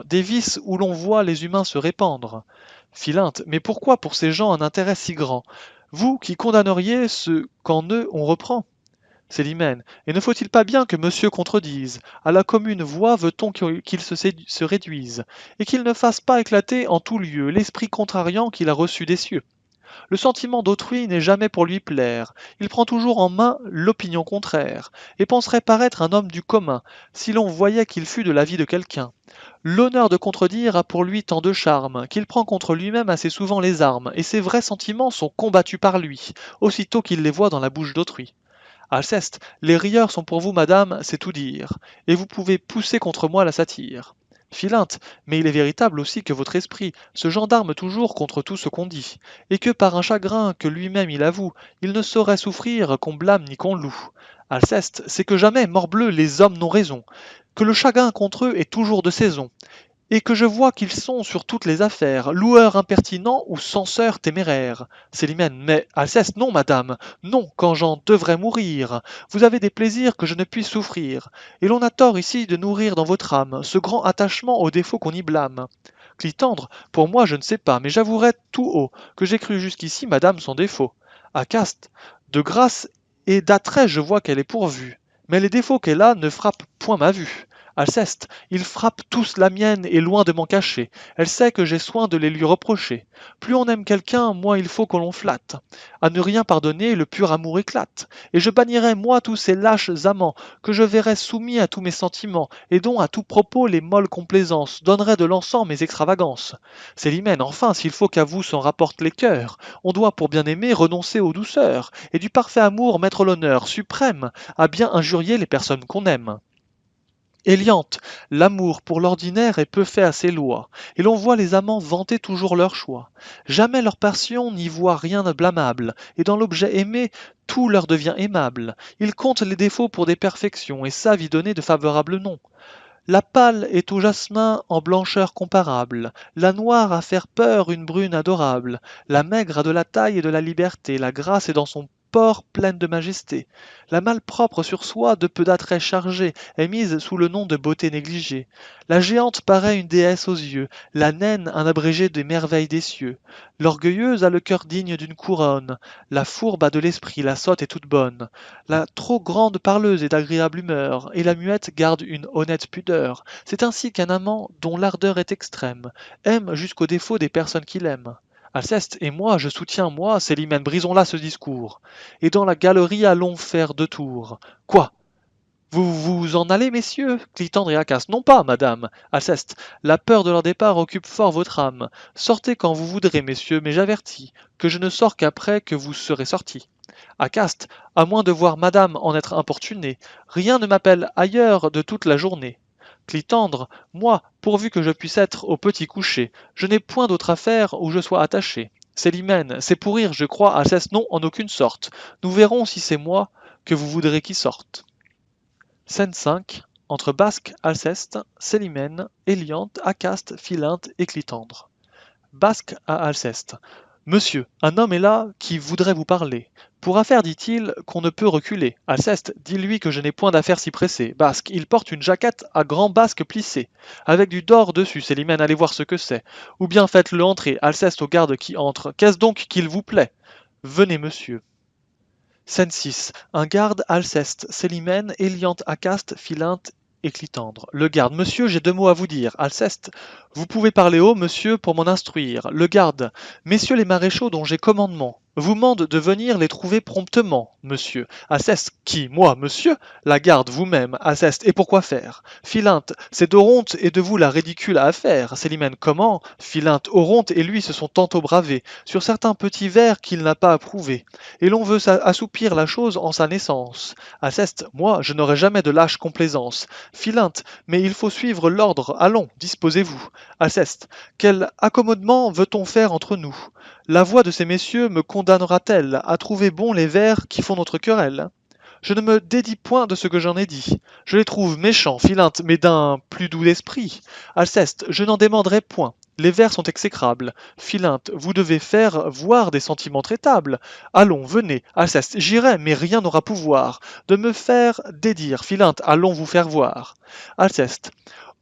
des vices où l'on voit les humains se répandre. Philinte, mais pourquoi pour ces gens un intérêt si grand? Vous qui condamneriez ce qu'en eux on reprend? Célimène, et ne faut-il pas bien que monsieur contredise? À la commune voix veut-on qu'il se réduise, et qu'il ne fasse pas éclater en tout lieu l'esprit contrariant qu'il a reçu des cieux. Le sentiment d'autrui n'est jamais pour lui plaire, il prend toujours en main l'opinion contraire, et penserait paraître un homme du commun, si l'on voyait qu'il fût de l'avis de quelqu'un. L'honneur de contredire a pour lui tant de charme, qu'il prend contre lui-même assez souvent les armes, et ses vrais sentiments sont combattus par lui, aussitôt qu'il les voit dans la bouche d'autrui. Alceste, les rieurs sont pour vous, madame, c'est tout dire, et vous pouvez pousser contre moi la satire. Philinte, mais il est véritable aussi que votre esprit se gendarme toujours contre tout ce qu'on dit, et que par un chagrin que lui-même il avoue, il ne saurait souffrir qu'on blâme ni qu'on loue. Alceste, c'est que jamais, morbleu, les hommes n'ont raison, que le chagrin contre eux est toujours de saison, et que je vois qu'ils sont sur toutes les affaires, loueurs impertinents ou censeurs téméraires. Célimène, mais Alceste, non, madame, non, quand j'en devrais mourir. Vous avez des plaisirs que je ne puis souffrir, et l'on a tort ici de nourrir dans votre âme ce grand attachement aux défauts qu'on y blâme. Clitandre, pour moi je ne sais pas, mais j'avouerai tout haut que j'ai cru jusqu'ici madame sans défaut. Acaste, de grâce et d'attrait je vois qu'elle est pourvue, mais les défauts qu'elle a ne frappent point ma vue. Alceste, ils frappent tous la mienne et loin de m'en cacher. Elle sait que j'ai soin de les lui reprocher. Plus on aime quelqu'un, moins il faut qu'on l'on flatte. À ne rien pardonner, le pur amour éclate. Et je bannirai, moi, tous ces lâches amants, que je verrai soumis à tous mes sentiments, et dont à tout propos les molles complaisances donneraient de l'encens mes extravagances. Célimène, enfin, s'il faut qu'à vous s'en rapportent les cœurs, on doit, pour bien aimer, renoncer aux douceurs, et du parfait amour mettre l'honneur suprême à bien injurier les personnes qu'on aime. Éliante, l'amour pour l'ordinaire est peu fait à ses lois, et l'on voit les amants vanter toujours leur choix. Jamais leur passion n'y voit rien de blâmable, et dans l'objet aimé, tout leur devient aimable. Ils comptent les défauts pour des perfections, et savent y donner de favorables noms. La pâle est au jasmin en blancheur comparable, la noire à faire peur une brune adorable, la maigre a de la taille et de la liberté, la grasse est dans son port pleine de majesté. La malpropre sur soi de peu d'attraits chargée est mise sous le nom de beauté négligée. La géante paraît une déesse aux yeux, la naine un abrégé des merveilles des cieux. L'orgueilleuse a le cœur digne d'une couronne, la fourbe a de l'esprit, la sotte est toute bonne. La trop grande parleuse est d'agréable humeur, et la muette garde une honnête pudeur. C'est ainsi qu'un amant, dont l'ardeur est extrême, aime jusqu'au défaut des personnes qu'il aime. Alceste et moi, je soutiens, moi, Célimène, brisons là ce discours, et dans la galerie allons faire deux tours. Quoi? Vous vous en allez, messieurs? Clitandre et Acaste. Non pas, madame. Alceste. La peur de leur départ occupe fort votre âme. Sortez quand vous voudrez, messieurs, mais j'avertis que je ne sors qu'après que vous serez sortis. Acaste. À moins de voir madame en être importunée, rien ne m'appelle ailleurs de toute la journée. Clitandre. Moi, pourvu que je puisse être au petit coucher, je n'ai point d'autre affaire où je sois attaché. Célimène, c'est pour rire, je crois, Alceste, non, en aucune sorte. Nous verrons si c'est moi que vous voudrez qui sorte. Scène 5. Entre Basque, Alceste, Célimène, Héliante, Acaste, Philinte et Clitandre. Basque à Alceste. Monsieur, un homme est là qui voudrait vous parler. Pour affaire, dit-il, qu'on ne peut reculer. Alceste, dis-lui que je n'ai point d'affaire si pressée. Basque, il porte une jaquette à grand basque plissé, avec du dor dessus. Célimène, allez voir ce que c'est. Ou bien faites-le entrer. Alceste au garde qui entre. Qu'est-ce donc qu'il vous plaît? Venez, monsieur. Scène 6. Un garde, Alceste, Célimène, Héliante, Acaste, Philinte et Clitandre. Le garde. Monsieur, j'ai deux mots à vous dire. Alceste. Vous pouvez parler haut, monsieur, pour m'en instruire. Le garde. Messieurs les maréchaux dont j'ai commandement vous mandent de venir les trouver promptement, monsieur. Alceste. Qui? Moi, monsieur? La garde, vous-même. Alceste. Et pourquoi faire? Philinte. C'est d'Oronte et de vous la ridicule affaire. Célimène. Comment? Philinte. Oronte et lui se sont tantôt bravés sur certains petits vers qu'il n'a pas approuvés et l'on veut assoupir la chose en sa naissance. Alceste, moi, je n'aurai jamais de lâche complaisance. Philinte, mais il faut suivre l'ordre, allons, disposez-vous. Alceste, quel accommodement veut-on faire entre nous? La voix de ces messieurs me condamnera-t-elle à trouver bons les vers qui font notre querelle? Je ne me dédie point de ce que j'en ai dit. Je les trouve méchants, Philinte, mais d'un plus doux esprit. Alceste, je n'en démandrai point. Les vers sont exécrables. Philinte, vous devez faire voir des sentiments traitables. Allons, venez. Alceste, j'irai, mais rien n'aura pouvoir de me faire dédire. Philinte, allons vous faire voir. Alceste,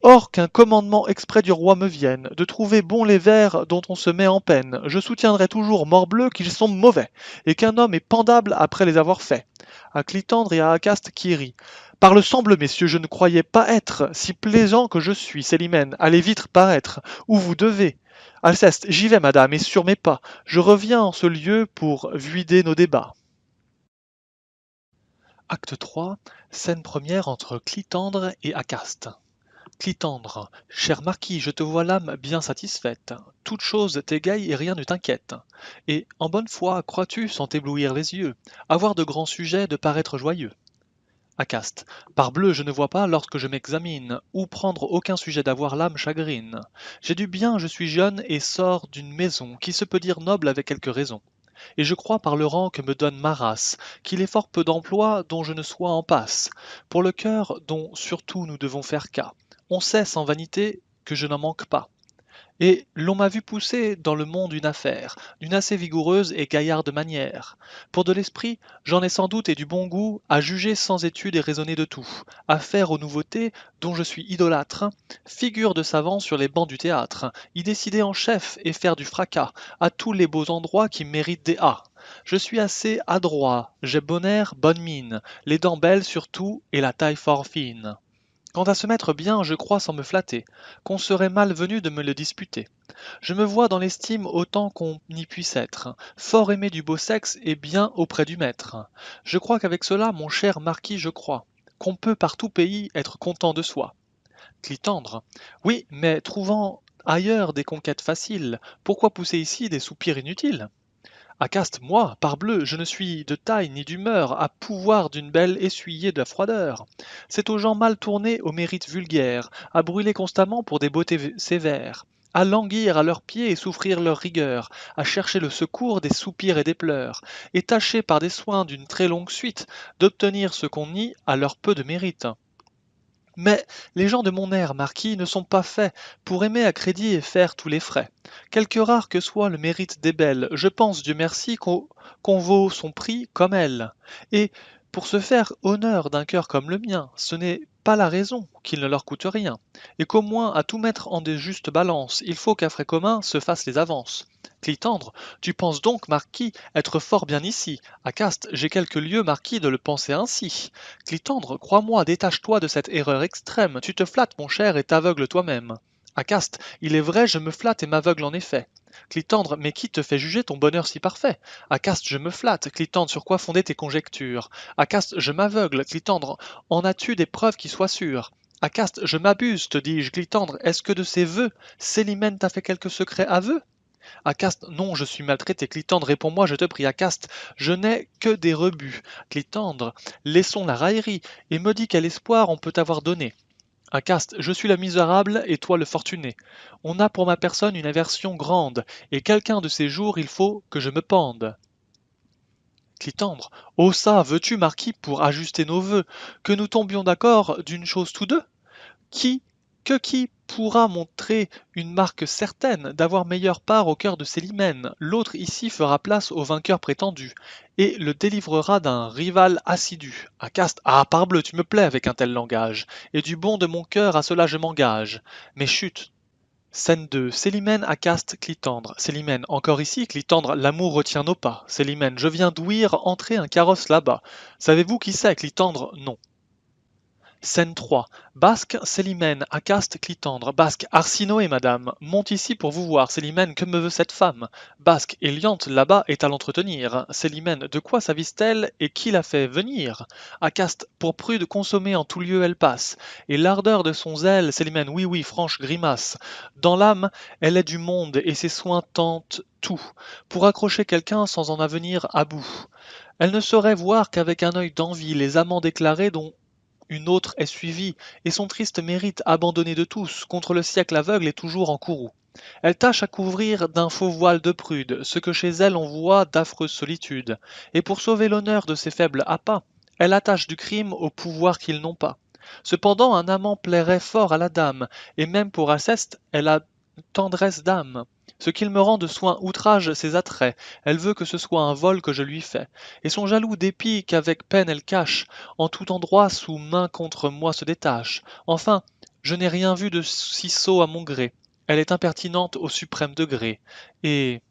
or qu'un commandement exprès du roi me vienne, de trouver bons les vers dont on se met en peine, je soutiendrai toujours morbleu qu'ils sont mauvais, et qu'un homme est pendable après les avoir faits. À Clitandre et à Acaste qui rit. Par le semble, messieurs, je ne croyais pas être si plaisant que je suis. Célimène, allez vite paraître, où vous devez. Alceste, j'y vais, madame, et sur mes pas, je reviens en ce lieu pour vider nos débats. Acte 3, scène première entre Clitandre et Acaste. Clitandre, cher marquis, je te vois l'âme bien satisfaite. Toute chose t'égaye et rien ne t'inquiète. Et, en bonne foi, crois-tu, sans t'éblouir les yeux, avoir de grands sujets de paraître joyeux? Acaste. Parbleu, je ne vois pas, lorsque je m'examine, où prendre aucun sujet d'avoir l'âme chagrine. J'ai du bien, je suis jeune et sors d'une maison qui se peut dire noble avec quelque raison. Et je crois par le rang que me donne ma race, qu'il est fort peu d'emplois dont je ne sois en passe, pour le cœur dont surtout nous devons faire cas. On sait sans vanité que je n'en manque pas. Et l'on m'a vu pousser dans le monde une affaire, d'une assez vigoureuse et gaillarde manière. Pour de l'esprit, j'en ai sans doute et du bon goût à juger sans étude et raisonner de tout, à faire aux nouveautés, dont je suis idolâtre, figure de savant sur les bancs du théâtre, y décider en chef et faire du fracas, à tous les beaux endroits qui méritent des A. Je suis assez adroit, j'ai bon air, bonne mine, les dents belles surtout et la taille fort fine. Quant à se mettre bien, je crois sans me flatter, qu'on serait mal venu de me le disputer. Je me vois dans l'estime autant qu'on y puisse être, fort aimé du beau sexe et bien auprès du maître. Je crois qu'avec cela, mon cher marquis, je crois, qu'on peut par tout pays être content de soi. Clitandre. Oui, mais trouvant ailleurs des conquêtes faciles, pourquoi pousser ici des soupirs inutiles? Acaste, moi, parbleu, je ne suis de taille ni d'humeur à pouvoir d'une belle essuyer de la froideur. C'est aux gens mal tournés au mérite vulgaire, à brûler constamment pour des beautés sévères, à languir à leurs pieds et souffrir leur rigueur, à chercher le secours des soupirs et des pleurs, et tâcher par des soins d'une très longue suite d'obtenir ce qu'on nie à leur peu de mérite. Mais les gens de mon air, marquis, ne sont pas faits pour aimer à crédit et faire tous les frais. Quelque rare que soit le mérite des belles, je pense, Dieu merci, qu'on vaut son prix comme elles. Et pour se faire honneur d'un cœur comme le mien, ce n'est pas la raison qu'il ne leur coûte rien, et qu'au moins à tout mettre en des justes balances, il faut qu'à frais communs se fassent les avances. Clitandre, tu penses donc, marquis, être fort bien ici. Acaste, j'ai quelques lieux, marquis, de le penser ainsi. Clitandre, crois-moi, détache-toi de cette erreur extrême. Tu te flattes, mon cher, et t'aveugles toi-même. Acaste, il est vrai, je me flatte et m'aveugle en effet. Clitandre, mais qui te fait juger ton bonheur si parfait? Acaste, je me flatte. Clitandre, sur quoi fonder tes conjectures? Acaste, je m'aveugle. Clitandre, en as-tu des preuves qui soient sûres? Acaste, je m'abuse, te dis-je. Clitandre, est-ce que de ses vœux, Célimène t'a fait quelque secret aveu? Acaste, non, je suis maltraité. Clitandre, réponds-moi, je te prie. Acaste, je n'ai que des rebuts. Clitandre, laissons la raillerie, et me dis quel espoir on peut t'avoir donné. Acaste, je suis le misérable et toi le fortuné. On a pour ma personne une aversion grande, et quelqu'un de ces jours il faut que je me pende. Clitandre, oh ça, veux-tu, marquis, pour ajuster nos vœux, que nous tombions d'accord d'une chose tous deux? Qui, qui pourra montrer une marque certaine d'avoir meilleure part au cœur de Célimène? L'autre ici fera place au vainqueur prétendu, et le délivrera d'un rival assidu. Acaste, ah parbleu, tu me plais avec un tel langage, et du bon de mon cœur à cela je m'engage. Mais chut! Scène 2. Célimène, Acaste, Clitandre. Célimène, encore ici, Clitandre, l'amour retient nos pas. Célimène, je viens d'ouïr entrer un carrosse là-bas. Savez-vous qui c'est, Clitandre? Non. Scène 3. Basque, Célimène, Acaste, Clitandre. Basque, Arsinoé, madame. Monte ici pour vous voir. Célimène, que me veut cette femme? Basque, Eliante, là-bas, est à l'entretenir. Célimène, de quoi s'avise-t-elle et qui la fait venir? Acaste, pour prude consommée en tout lieu elle passe. Et l'ardeur de son zèle, Célimène, oui, oui, franche grimace. Dans l'âme, elle est du monde et ses soins tentent tout. Pour accrocher quelqu'un sans en avenir à bout. Elle ne saurait voir qu'avec un œil d'envie les amants déclarés dont une autre est suivie, et son triste mérite abandonné de tous, contre le siècle aveugle et toujours en courroux. Elle tâche à couvrir d'un faux voile de prude ce que chez elle on voit d'affreuse solitude, et pour sauver l'honneur de ses faibles appâts, elle attache du crime au pouvoir qu'ils n'ont pas. Cependant un amant plairait fort à la dame, et même pour Alceste, elle a tendresse d'âme. Ce qu'il me rend de soin outrage ses attraits, elle veut que ce soit un vol que je lui fais, et son jaloux dépit qu'avec peine elle cache, en tout endroit sous main contre moi se détache. Enfin, je n'ai rien vu de si sot à mon gré, elle est impertinente au suprême degré, et...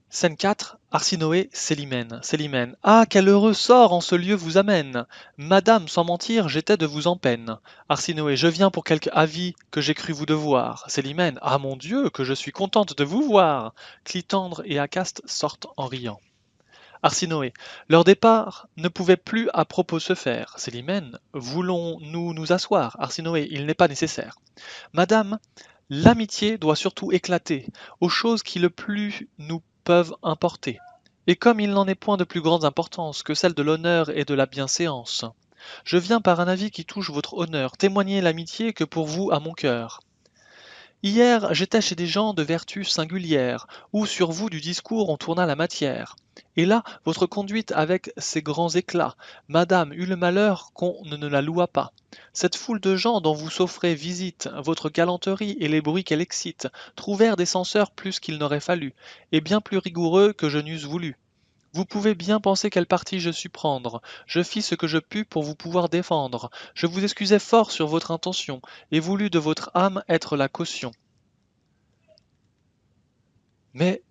Scène 4. Arsinoé, Célimène. Célimène. Ah, quel heureux sort en ce lieu vous amène! Madame, sans mentir, j'étais de vous en peine. Arsinoé. Je viens pour quelque avis que j'ai cru vous devoir. Célimène. Ah mon Dieu, que je suis contente de vous voir! Clitandre et Acaste sortent en riant. Arsinoé. Leur départ ne pouvait plus à propos se faire. Célimène. Voulons-nous nous asseoir? Arsinoé. Il n'est pas nécessaire. Madame, l'amitié doit surtout éclater aux choses qui le plus nous peuvent importer. Et comme il n'en est point de plus grande importance que celle de l'honneur et de la bienséance, je viens par un avis qui touche votre honneur témoigner l'amitié que pour vous a mon cœur. Hier, j'étais chez des gens de vertu singulière, où sur vous du discours on tourna la matière. Et là, votre conduite avec ses grands éclats, madame eut le malheur qu'on ne la loua pas. Cette foule de gens dont vous s'offrez visite, votre galanterie et les bruits qu'elle excite, trouvèrent des censeurs plus qu'il n'aurait fallu, et bien plus rigoureux que je n'eusse voulu. Vous pouvez bien penser quel parti je sus prendre. Je fis ce que je pus pour vous pouvoir défendre. Je vous excusai fort sur votre intention, et voulus de votre âme être la caution. Mais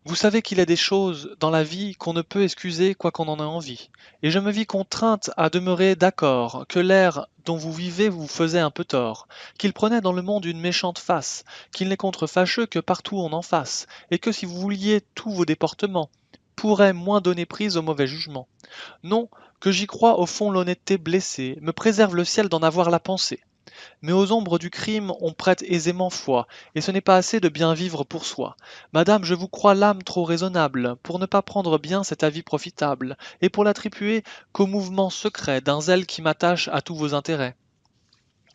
vous savez qu'il y a des choses dans la vie qu'on ne peut excuser quoi qu'on en ait envie, et je me vis contrainte à demeurer d'accord que l'air dont vous vivez vous faisait un peu tort, qu'il prenait dans le monde une méchante face, qu'il n'est contre fâcheux que partout on en fasse, et que si vous vouliez tous vos déportements, pourrait moins donner prise au mauvais jugement. Non, que j'y crois au fond l'honnêteté blessée, me préserve le ciel d'en avoir la pensée. Mais aux ombres du crime on prête aisément foi, et ce n'est pas assez de bien vivre pour soi. Madame, je vous crois l'âme trop raisonnable, pour ne pas prendre bien cet avis profitable, et pour l'attribuer qu'au mouvement secret d'un zèle qui m'attache à tous vos intérêts.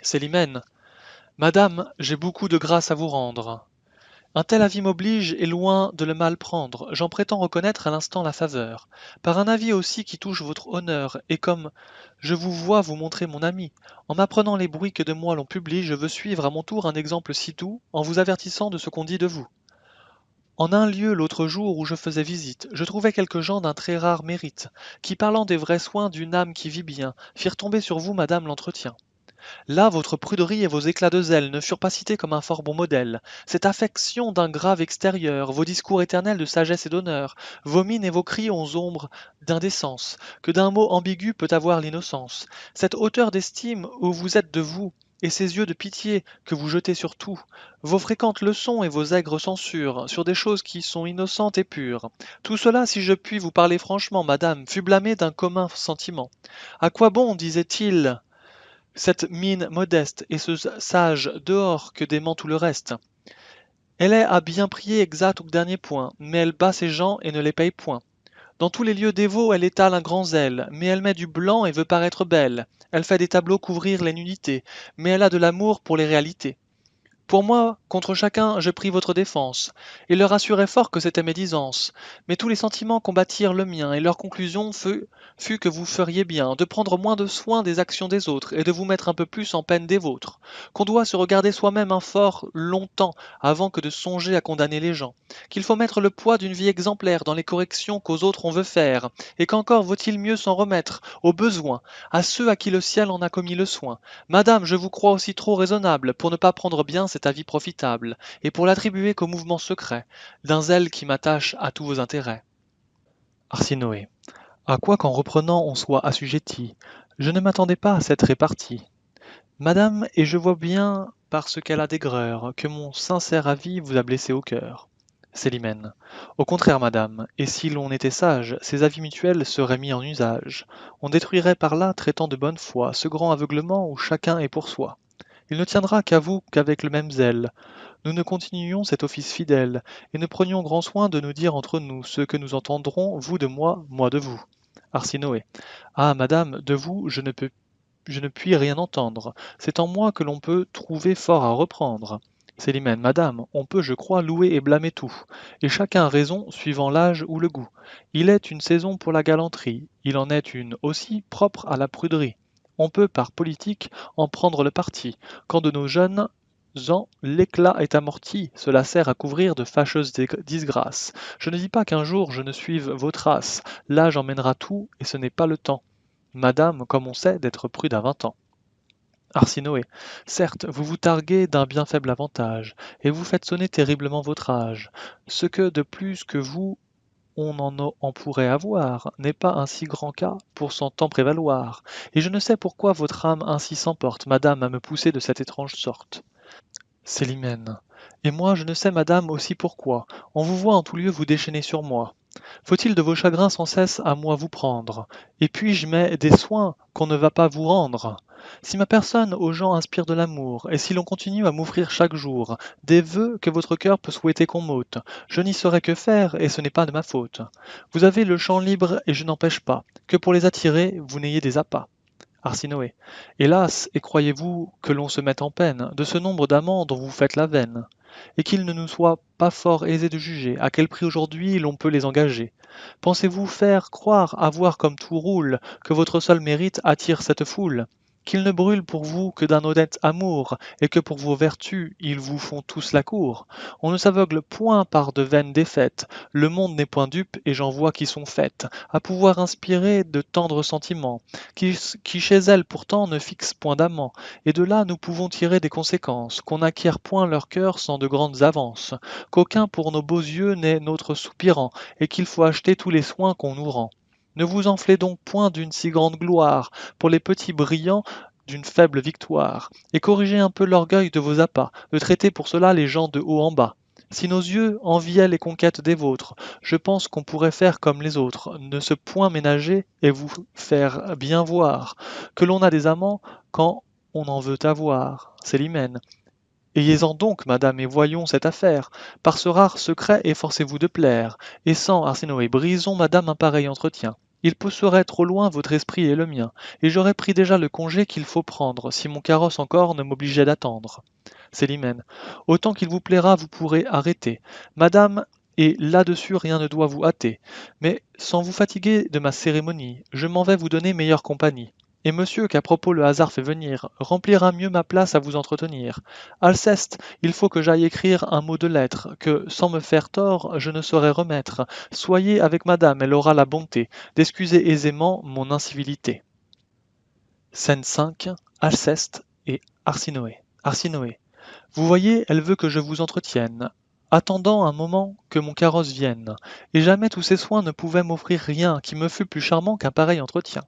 Célimène. Madame, j'ai beaucoup de grâce à vous rendre. Un tel avis m'oblige et loin de le mal prendre, j'en prétends reconnaître à l'instant la faveur. Par un avis aussi qui touche votre honneur, et comme je vous vois vous montrer mon ami, en m'apprenant les bruits que de moi l'on publie, je veux suivre à mon tour un exemple si doux, en vous avertissant de ce qu'on dit de vous. En un lieu l'autre jour où je faisais visite, je trouvai quelques gens d'un très rare mérite, qui parlant des vrais soins d'une âme qui vit bien, firent tomber sur vous, madame, l'entretien. Là, votre pruderie et vos éclats de zèle ne furent pas cités comme un fort bon modèle. Cette affection d'un grave extérieur, vos discours éternels de sagesse et d'honneur, vos mines et vos cris ont ombre d'indécence, que d'un mot ambigu peut avoir l'innocence. Cette hauteur d'estime où vous êtes de vous, et ces yeux de pitié que vous jetez sur tout, vos fréquentes leçons et vos aigres censures sur des choses qui sont innocentes et pures. Tout cela, si je puis vous parler franchement, madame, fut blâmé d'un commun sentiment. À quoi bon, disait-il, cette mine modeste et ce sage dehors que dément tout le reste? Elle est à bien prier exacte au dernier point, mais elle bat ses gens et ne les paye point. Dans tous les lieux dévots, elle étale un grand zèle, mais elle met du blanc et veut paraître belle. Elle fait des tableaux couvrir les nudités, mais elle a de l'amour pour les réalités. Pour moi, contre chacun, je pris votre défense, et leur assurai fort que c'était médisance. Mais tous les sentiments combattirent le mien, et leur conclusion fut que vous feriez bien de prendre moins de soin des actions des autres, et de vous mettre un peu plus en peine des vôtres. Qu'on doit se regarder soi-même un fort longtemps avant que de songer à condamner les gens. Qu'il faut mettre le poids d'une vie exemplaire dans les corrections qu'aux autres on veut faire, et qu'encore vaut-il mieux s'en remettre, aux besoins, à ceux à qui le ciel en a commis le soin. Madame, je vous crois aussi trop raisonnable pour ne pas prendre bien cet avis profitable, et pour l'attribuer qu'au mouvement secret d'un zèle qui m'attache à tous vos intérêts. Arsinoé. À quoi qu'en reprenant on soit assujetti, je ne m'attendais pas à cette répartie. Madame, et je vois bien, parce qu'elle a d'aigreur, que mon sincère avis vous a blessé au cœur. Célimène. Au contraire, madame, et si l'on était sage, ces avis mutuels seraient mis en usage. On détruirait par là, traitant de bonne foi, ce grand aveuglement où chacun est pour soi. Il ne tiendra qu'à vous qu'avec le même zèle, nous ne continuions cet office fidèle, et ne prenions grand soin de nous dire entre nous ce que nous entendrons, vous de moi de vous. Arsinoé. Ah, madame, de vous, je ne puis rien entendre. C'est en moi que l'on peut trouver fort à reprendre. Célimène. Madame, on peut, je crois, louer et blâmer tout, et chacun a raison suivant l'âge ou le goût. Il est une saison pour la galanterie, il en est une aussi propre à la pruderie. On peut, par politique, en prendre le parti, quand de nos jeunes ans l'éclat est amorti, cela sert à couvrir de fâcheuses disgrâces. Je ne dis pas qu'un jour je ne suive vos traces, l'âge emmènera tout, et ce n'est pas le temps. Madame, comme on sait, d'être prude à 20 ans. Arsinoé. Certes, vous vous targuez d'un bien faible avantage, et vous faites sonner terriblement votre âge. Ce que de plus que vous on en pourrait avoir n'est pas un si grand cas pour son temps prévaloir, et je ne sais pourquoi votre âme ainsi s'emporte, madame, à me pousser de cette étrange sorte. Célimène. Et moi, je ne sais, madame, aussi pourquoi. On vous voit en tout lieu vous déchaîner sur moi. Faut-il de vos chagrins sans cesse à moi vous prendre? Et puis je mets des soins qu'on ne va pas vous rendre. Si ma personne aux gens inspire de l'amour, et si l'on continue à m'offrir chaque jour des vœux que votre cœur peut souhaiter qu'on m'ôte, je n'y saurais que faire, et ce n'est pas de ma faute. Vous avez le champ libre, et je n'empêche pas que pour les attirer, vous n'ayez des appâts. Arsinoé. Hélas, et croyez-vous que l'on se mette en peine de ce nombre d'amants dont vous faites la veine, et qu'il ne nous soit pas fort aisé de juger à quel prix aujourd'hui l'on peut les engager? Pensez-vous faire croire à voir comme tout roule que votre seul mérite attire cette foule? Qu'ils ne brûlent pour vous que d'un honnête amour, et que pour vos vertus ils vous font tous la cour? On ne s'aveugle point par de vaines défaites, le monde n'est point dupe, et j'en vois qui sont faites, à pouvoir inspirer de tendres sentiments, qui chez elles pourtant ne fixent point d'amants, et de là nous pouvons tirer des conséquences, qu'on n'acquiert point leur cœur sans de grandes avances, qu'aucun pour nos beaux yeux n'est notre soupirant, et qu'il faut acheter tous les soins qu'on nous rend. Ne vous enflez donc point d'une si grande gloire, pour les petits brillants d'une faible victoire, et corrigez un peu l'orgueil de vos appâts, de traiter pour cela les gens de haut en bas. Si nos yeux enviaient les conquêtes des vôtres, je pense qu'on pourrait faire comme les autres, ne se point ménager et vous faire bien voir que l'on a des amants quand on en veut avoir. C'est l'hymen. Ayez-en donc, madame, et voyons cette affaire. Par ce rare secret, efforcez-vous de plaire, et sans Arsinoé, brisons, madame, un pareil entretien. Il pousserait trop loin votre esprit et le mien, et j'aurais pris déjà le congé qu'il faut prendre, si mon carrosse encore ne m'obligeait d'attendre. Célimène. Autant qu'il vous plaira, vous pourrez arrêter. Madame, et là-dessus rien ne doit vous hâter. Mais sans vous fatiguer de ma cérémonie, je m'en vais vous donner meilleure compagnie. Et monsieur, qu'à propos le hasard fait venir, remplira mieux ma place à vous entretenir. Alceste, il faut que j'aille écrire un mot de lettre, que, sans me faire tort, je ne saurais remettre. Soyez avec madame, elle aura la bonté d'excuser aisément mon incivilité. Scène 5. Alceste et Arsinoé. Arsinoé. Vous voyez, elle veut que je vous entretienne, attendant un moment que mon carrosse vienne, et jamais tous ces soins ne pouvaient m'offrir rien qui me fût plus charmant qu'un pareil entretien.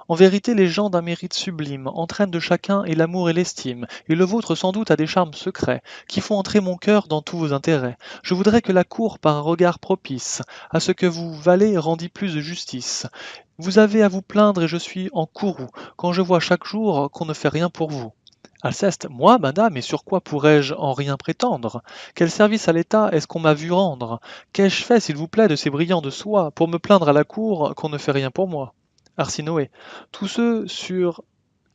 En vérité, les gens d'un mérite sublime entraînent de chacun et l'amour et l'estime, et le vôtre sans doute a des charmes secrets, qui font entrer mon cœur dans tous vos intérêts. Je voudrais que la cour, par un regard propice, à ce que vous valez rendît plus de justice. Vous avez à vous plaindre et je suis en courroux, quand je vois chaque jour qu'on ne fait rien pour vous. Alceste, moi, madame, et sur quoi pourrais-je en rien prétendre? Quel service à l'État est-ce qu'on m'a vu rendre? Qu'ai-je fait, s'il vous plaît, de ces brillants de soie, pour me plaindre à la cour qu'on ne fait rien pour moi? Arsinoé, tous ceux sur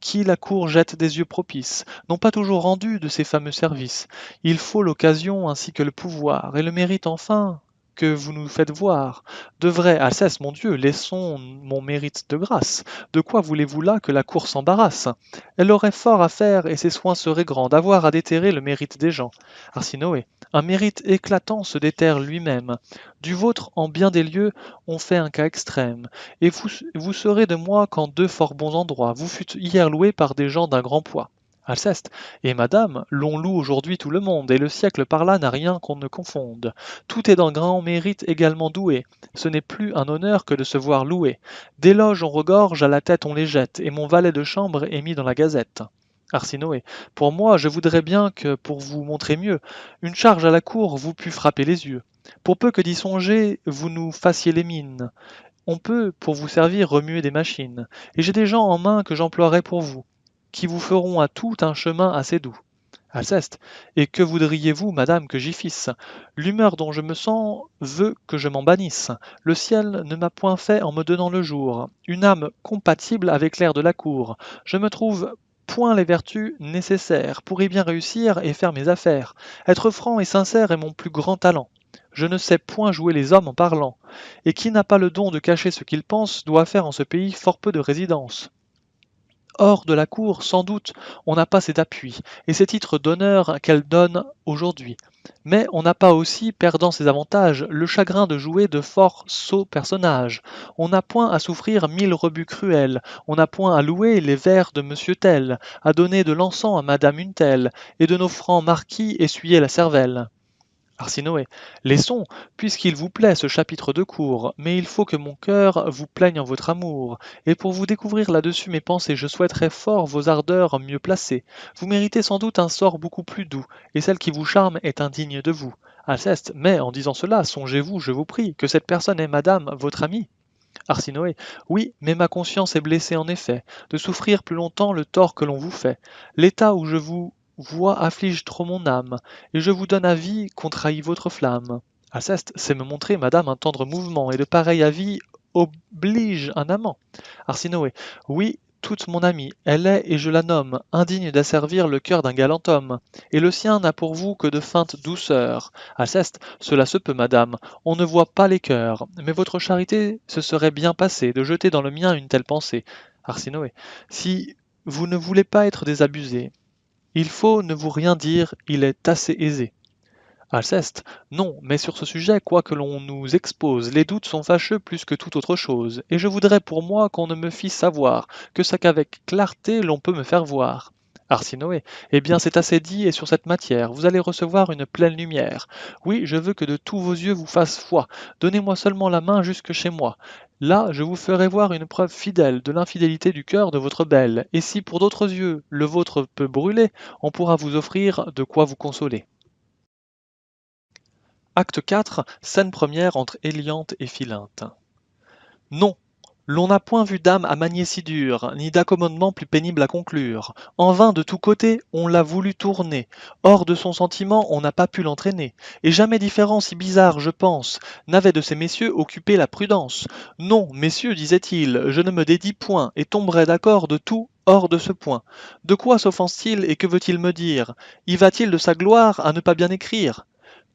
qui la cour jette des yeux propices n'ont pas toujours rendu de ces fameux services. Il faut l'occasion ainsi que le pouvoir, et le mérite enfin que vous nous faites voir. De vrai, Alceste, mon Dieu, laissons mon mérite de grâce. De quoi voulez-vous là que la cour s'embarrasse? Elle aurait fort à faire, et ses soins seraient grands, d'avoir à déterrer le mérite des gens. Arsinoé, un mérite éclatant se déterre lui-même. Du vôtre, en bien des lieux, on fait un cas extrême. Et vous serez de moi qu'en deux fort bons endroits. Vous fûtes hier loué par des gens d'un grand poids. Alceste. Et madame, l'on loue aujourd'hui tout le monde, et le siècle par là n'a rien qu'on ne confonde. Tout est d'un grand mérite également doué. Ce n'est plus un honneur que de se voir loué. D'éloges on regorge, à la tête on les jette, et mon valet de chambre est mis dans la gazette. Arsinoé. Pour moi, je voudrais bien que, pour vous montrer mieux, une charge à la cour vous pût frapper les yeux. Pour peu que d'y songer, vous nous fassiez les mines. On peut, pour vous servir, remuer des machines, et j'ai des gens en main que j'emploierai pour vous, qui vous feront à tout un chemin assez doux. Alceste, et que voudriez-vous, madame, que j'y fisse? L'humeur dont je me sens veut que je m'en bannisse. Le ciel ne m'a point fait en me donnant le jour, une âme compatible avec l'air de la cour. Je me trouve point les vertus nécessaires pour y bien réussir et faire mes affaires. Être franc et sincère est mon plus grand talent. Je ne sais point jouer les hommes en parlant, et qui n'a pas le don de cacher ce qu'il pense doit faire en ce pays fort peu de résidence. Hors de la cour, sans doute, on n'a pas cet appui, et ces titres d'honneur qu'elle donne aujourd'hui. Mais on n'a pas aussi, perdant ses avantages, le chagrin de jouer de fort sots personnages. On n'a point à souffrir 1000 rebuts cruels, on n'a point à louer les vers de monsieur tel, à donner de l'encens à madame une telle, et de nos francs marquis essuyer la cervelle. Arsinoé, laissons, puisqu'il vous plaît ce chapitre de cour, mais il faut que mon cœur vous plaigne en votre amour, et pour vous découvrir là-dessus mes pensées, je souhaiterais fort vos ardeurs mieux placées. Vous méritez sans doute un sort beaucoup plus doux, et celle qui vous charme est indigne de vous. Alceste, mais en disant cela, songez-vous, je vous prie, que cette personne est madame, votre amie. Arsinoé, oui, mais ma conscience est blessée en effet, de souffrir plus longtemps le tort que l'on vous fait. L'état où je vous vois afflige trop mon âme, et je vous donne avis qu'on trahit votre flamme. Alceste, c'est me montrer, madame, un tendre mouvement, et de pareil avis oblige un amant. Arsinoé, oui, toute mon amie, elle est, et je la nomme, indigne d'asservir le cœur d'un galant homme, et le sien n'a pour vous que de feintes douceurs. Alceste, cela se peut, madame, on ne voit pas les cœurs, mais votre charité se serait bien passée de jeter dans le mien une telle pensée. Arsinoé, si vous ne voulez pas être désabusé, il faut ne vous rien dire, il est assez aisé. Alceste, non, mais sur ce sujet, quoi que l'on nous expose, les doutes sont fâcheux plus que toute autre chose, et je voudrais pour moi qu'on ne me fît savoir que ça qu'avec clarté l'on peut me faire voir. Arsinoé, eh bien c'est assez dit, et sur cette matière, vous allez recevoir une pleine lumière. Oui, je veux que de tous vos yeux vous fassent foi. Donnez-moi seulement la main jusque chez moi. Là, je vous ferai voir une preuve fidèle de l'infidélité du cœur de votre belle, et si pour d'autres yeux le vôtre peut brûler, on pourra vous offrir de quoi vous consoler. Acte 4, scène première entre Éliante et Philinte. Non, L'on n'a point vu d'âme à manier si dure, ni d'accommodement plus pénible à conclure. En vain de tous côtés on l'a voulu tourner, hors de son sentiment on n'a pas pu l'entraîner. Et jamais différent si bizarre, je pense, n'avait de ces messieurs occupé la prudence. Non, messieurs, disait-il, je ne me dédie point, et tomberai d'accord de tout hors de ce point. De quoi s'offense-t-il et que veut-il me dire? Y va-t-il de sa gloire à ne pas bien écrire?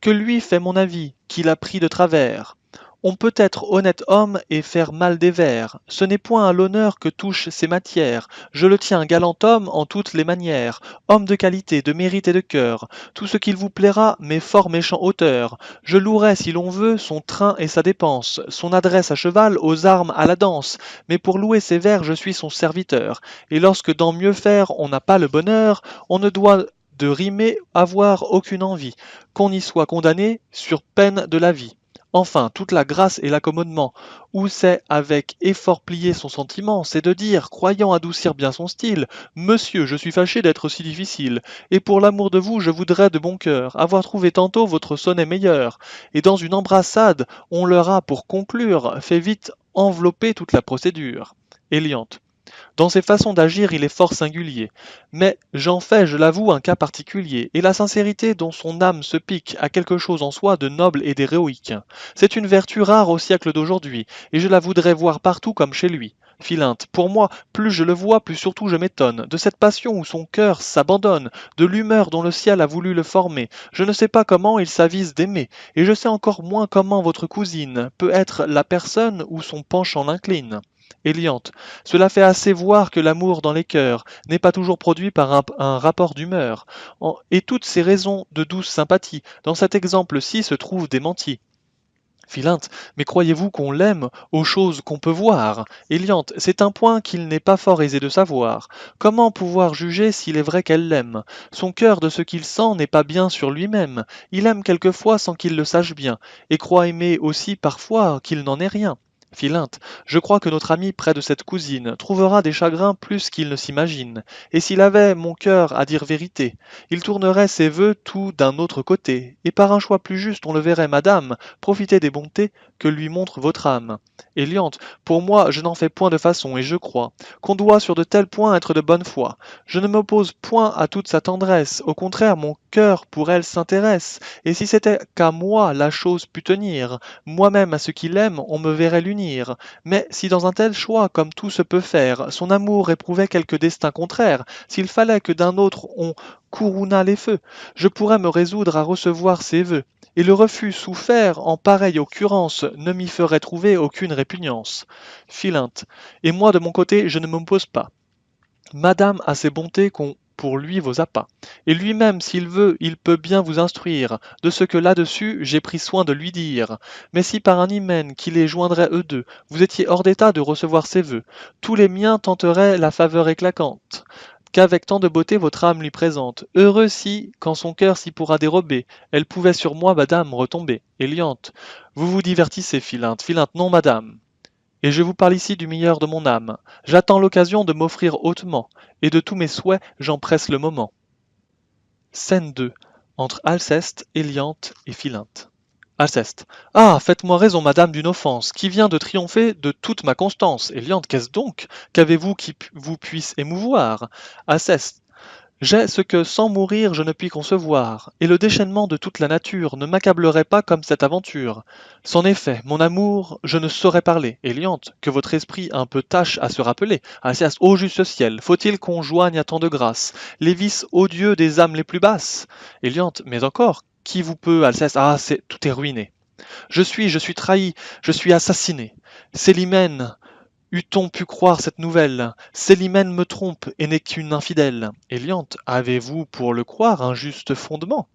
Que lui fait mon avis, qu'il a pris de travers? On peut être honnête homme et faire mal des vers. Ce n'est point à l'honneur que touchent ces matières. Je le tiens galant homme en toutes les manières, homme de qualité, de mérite et de cœur. Tout ce qu'il vous plaira, mais fort méchant auteur. Je louerai, si l'on veut, son train et sa dépense, son adresse à cheval, aux armes, à la danse. Mais pour louer ses vers, je suis son serviteur. Et lorsque d'en mieux faire on n'a pas le bonheur, on ne doit de rimer avoir aucune envie, qu'on y soit condamné sur peine de la vie. Enfin, toute la grâce et l'accommodement, où c'est avec effort plier son sentiment, c'est de dire, croyant adoucir bien son style, Monsieur, je suis fâché d'être si difficile, et pour l'amour de vous, je voudrais de bon cœur avoir trouvé tantôt votre sonnet meilleur. Et dans une embrassade, on leur a, pour conclure, fait vite envelopper toute la procédure. Eliante. Dans ses façons d'agir, il est fort singulier. Mais j'en fais, je l'avoue, un cas particulier, et la sincérité dont son âme se pique a quelque chose en soi de noble et d'héroïque. C'est une vertu rare au siècle d'aujourd'hui, et je la voudrais voir partout comme chez lui. Philinte, pour moi, plus je le vois, plus surtout je m'étonne, de cette passion où son cœur s'abandonne, de l'humeur dont le ciel a voulu le former. Je ne sais pas comment il s'avise d'aimer, et je sais encore moins comment votre cousine peut être la personne où son penchant l'incline. Eliante, cela fait assez voir que l'amour dans les cœurs n'est pas toujours produit par un rapport d'humeur, et toutes ces raisons de douce sympathie, dans cet exemple-ci, se trouvent démenties. Philinte, mais croyez-vous qu'on l'aime aux choses qu'on peut voir? Eliante, c'est un point qu'il n'est pas fort aisé de savoir. Comment pouvoir juger s'il est vrai qu'elle l'aime? Son cœur de ce qu'il sent n'est pas bien sur lui-même. Il aime quelquefois sans qu'il le sache bien, et croit aimer aussi parfois qu'il n'en est rien. Philinte, je crois que notre ami près de cette cousine trouvera des chagrins plus qu'il ne s'imagine, et s'il avait mon cœur à dire vérité, il tournerait ses vœux tout d'un autre côté, et par un choix plus juste on le verrait, madame, profiter des bontés que lui montre votre âme. Eliante, pour moi je n'en fais point de façon, et je crois qu'on doit sur de tels points être de bonne foi. Je ne m'oppose point à toute sa tendresse, au contraire mon cœur pour elle s'intéresse, et si c'était qu'à moi la chose pût tenir, moi-même à ce qu'il aime, on me verrait l'unir. Mais si dans un tel choix, comme tout se peut faire, son amour éprouvait quelque destin contraire, s'il fallait que d'un autre on couronnât les feux, je pourrais me résoudre à recevoir ses vœux, et le refus souffert en pareille occurrence ne m'y ferait trouver aucune répugnance. Philinte, et moi de mon côté je ne m'oppose pas. Madame a ses bontés qu'on pour lui vos appâts. Et lui-même, s'il veut, il peut bien vous instruire de ce que là-dessus j'ai pris soin de lui dire. Mais si par un hymen qui les joindrait eux deux, vous étiez hors d'état de recevoir ses vœux, tous les miens tenteraient la faveur éclatante qu'avec tant de beauté votre âme lui présente. Heureux si, quand son cœur s'y pourra dérober, elle pouvait sur moi, madame, retomber. Eliante, vous vous divertissez, Philinte. Philinte, non, madame. Et je vous parle ici du meilleur de mon âme. J'attends l'occasion de m'offrir hautement, et de tous mes souhaits j'empresse le moment. Scène 2. Entre Alceste, Eliante et Philinte. Alceste. Ah, faites-moi raison, madame, d'une offense, qui vient de triompher de toute ma constance. Eliante, qu'est-ce donc? Qu'avez-vous qui vous puisse émouvoir? Alceste. J'ai ce que, sans mourir, je ne puis concevoir, et le déchaînement de toute la nature ne m'accablerait pas comme cette aventure. C'en est fait, mon amour, je ne saurais parler. Eliante, que votre esprit un peu tâche à se rappeler. Alceste, ô juste ciel, faut-il qu'on joigne à tant de grâce les vices odieux des âmes les plus basses? Eliante, mais encore, qui vous peut, Alceste? Ah, tout est ruiné. Je suis trahi, je suis assassiné. Célimène, eût-on pu croire cette nouvelle? Célimène me trompe et n'est qu'une infidèle. Eliante, avez-vous pour le croire un juste fondement?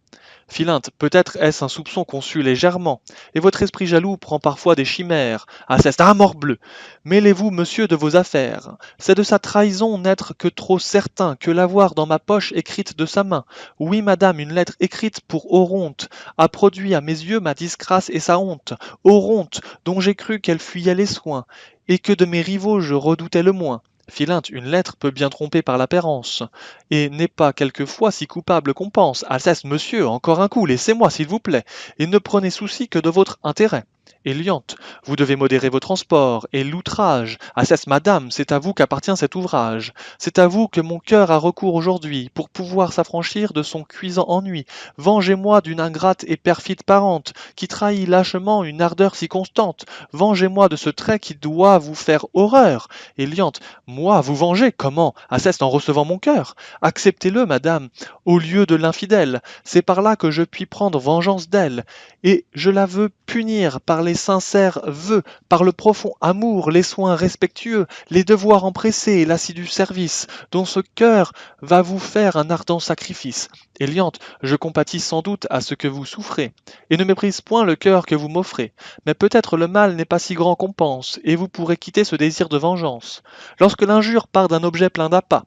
Philinte, peut-être est-ce un soupçon conçu légèrement, et votre esprit jaloux prend parfois des chimères. Alceste, ah morbleu! Mêlez-vous, monsieur, de vos affaires. C'est de sa trahison n'être que trop certain que l'avoir dans ma poche écrite de sa main. Oui, madame, une lettre écrite pour Oronte a produit à mes yeux ma disgrâce et sa honte. Oronte, dont j'ai cru qu'elle fuyait les soins, et que de mes rivaux je redoutais le moins. Philinte, une lettre peut bien tromper par l'apparence, et n'est pas quelquefois si coupable qu'on pense. Alceste, monsieur, encore un coup, laissez-moi, s'il vous plaît, et ne prenez souci que de votre intérêt. Éliante, vous devez modérer vos transports et l'outrage. Alceste, madame, c'est à vous qu'appartient cet ouvrage. C'est à vous que mon cœur a recours aujourd'hui pour pouvoir s'affranchir de son cuisant ennui. Vengez-moi d'une ingrate et perfide parente qui trahit lâchement une ardeur si constante. Vengez-moi de ce trait qui doit vous faire horreur. Éliante, moi, vous venger, comment? Alceste, en recevant mon cœur. Acceptez-le, madame, au lieu de l'infidèle. C'est par là que je puis prendre vengeance d'elle. Et je la veux punir par les sincères vœux, par le profond amour, les soins respectueux, les devoirs empressés et l'assidu service, dont ce cœur va vous faire un ardent sacrifice. Éliante, je compatis sans doute à ce que vous souffrez, et ne méprise point le cœur que vous m'offrez, mais peut-être le mal n'est pas si grand qu'on pense, et vous pourrez quitter ce désir de vengeance. Lorsque l'injure part d'un objet plein d'appât,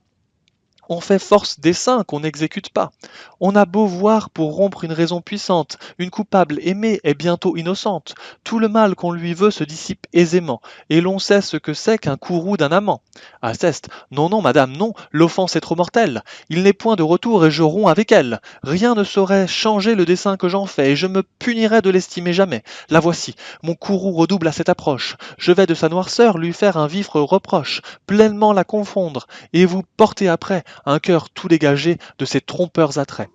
on fait force dessein qu'on n'exécute pas. On a beau voir pour rompre une raison puissante, une coupable aimée est bientôt innocente. Tout le mal qu'on lui veut se dissipe aisément, et l'on sait ce que c'est qu'un courroux d'un amant. Alceste, non, non, madame, non, l'offense est trop mortelle. Il n'est point de retour et je romps avec elle. Rien ne saurait changer le dessein que j'en fais, et je me punirais de l'estimer jamais. La voici, mon courroux redouble à cette approche. Je vais de sa noirceur lui faire un vif reproche, pleinement la confondre, et vous porter après un cœur tout dégagé de ses trompeurs attraits.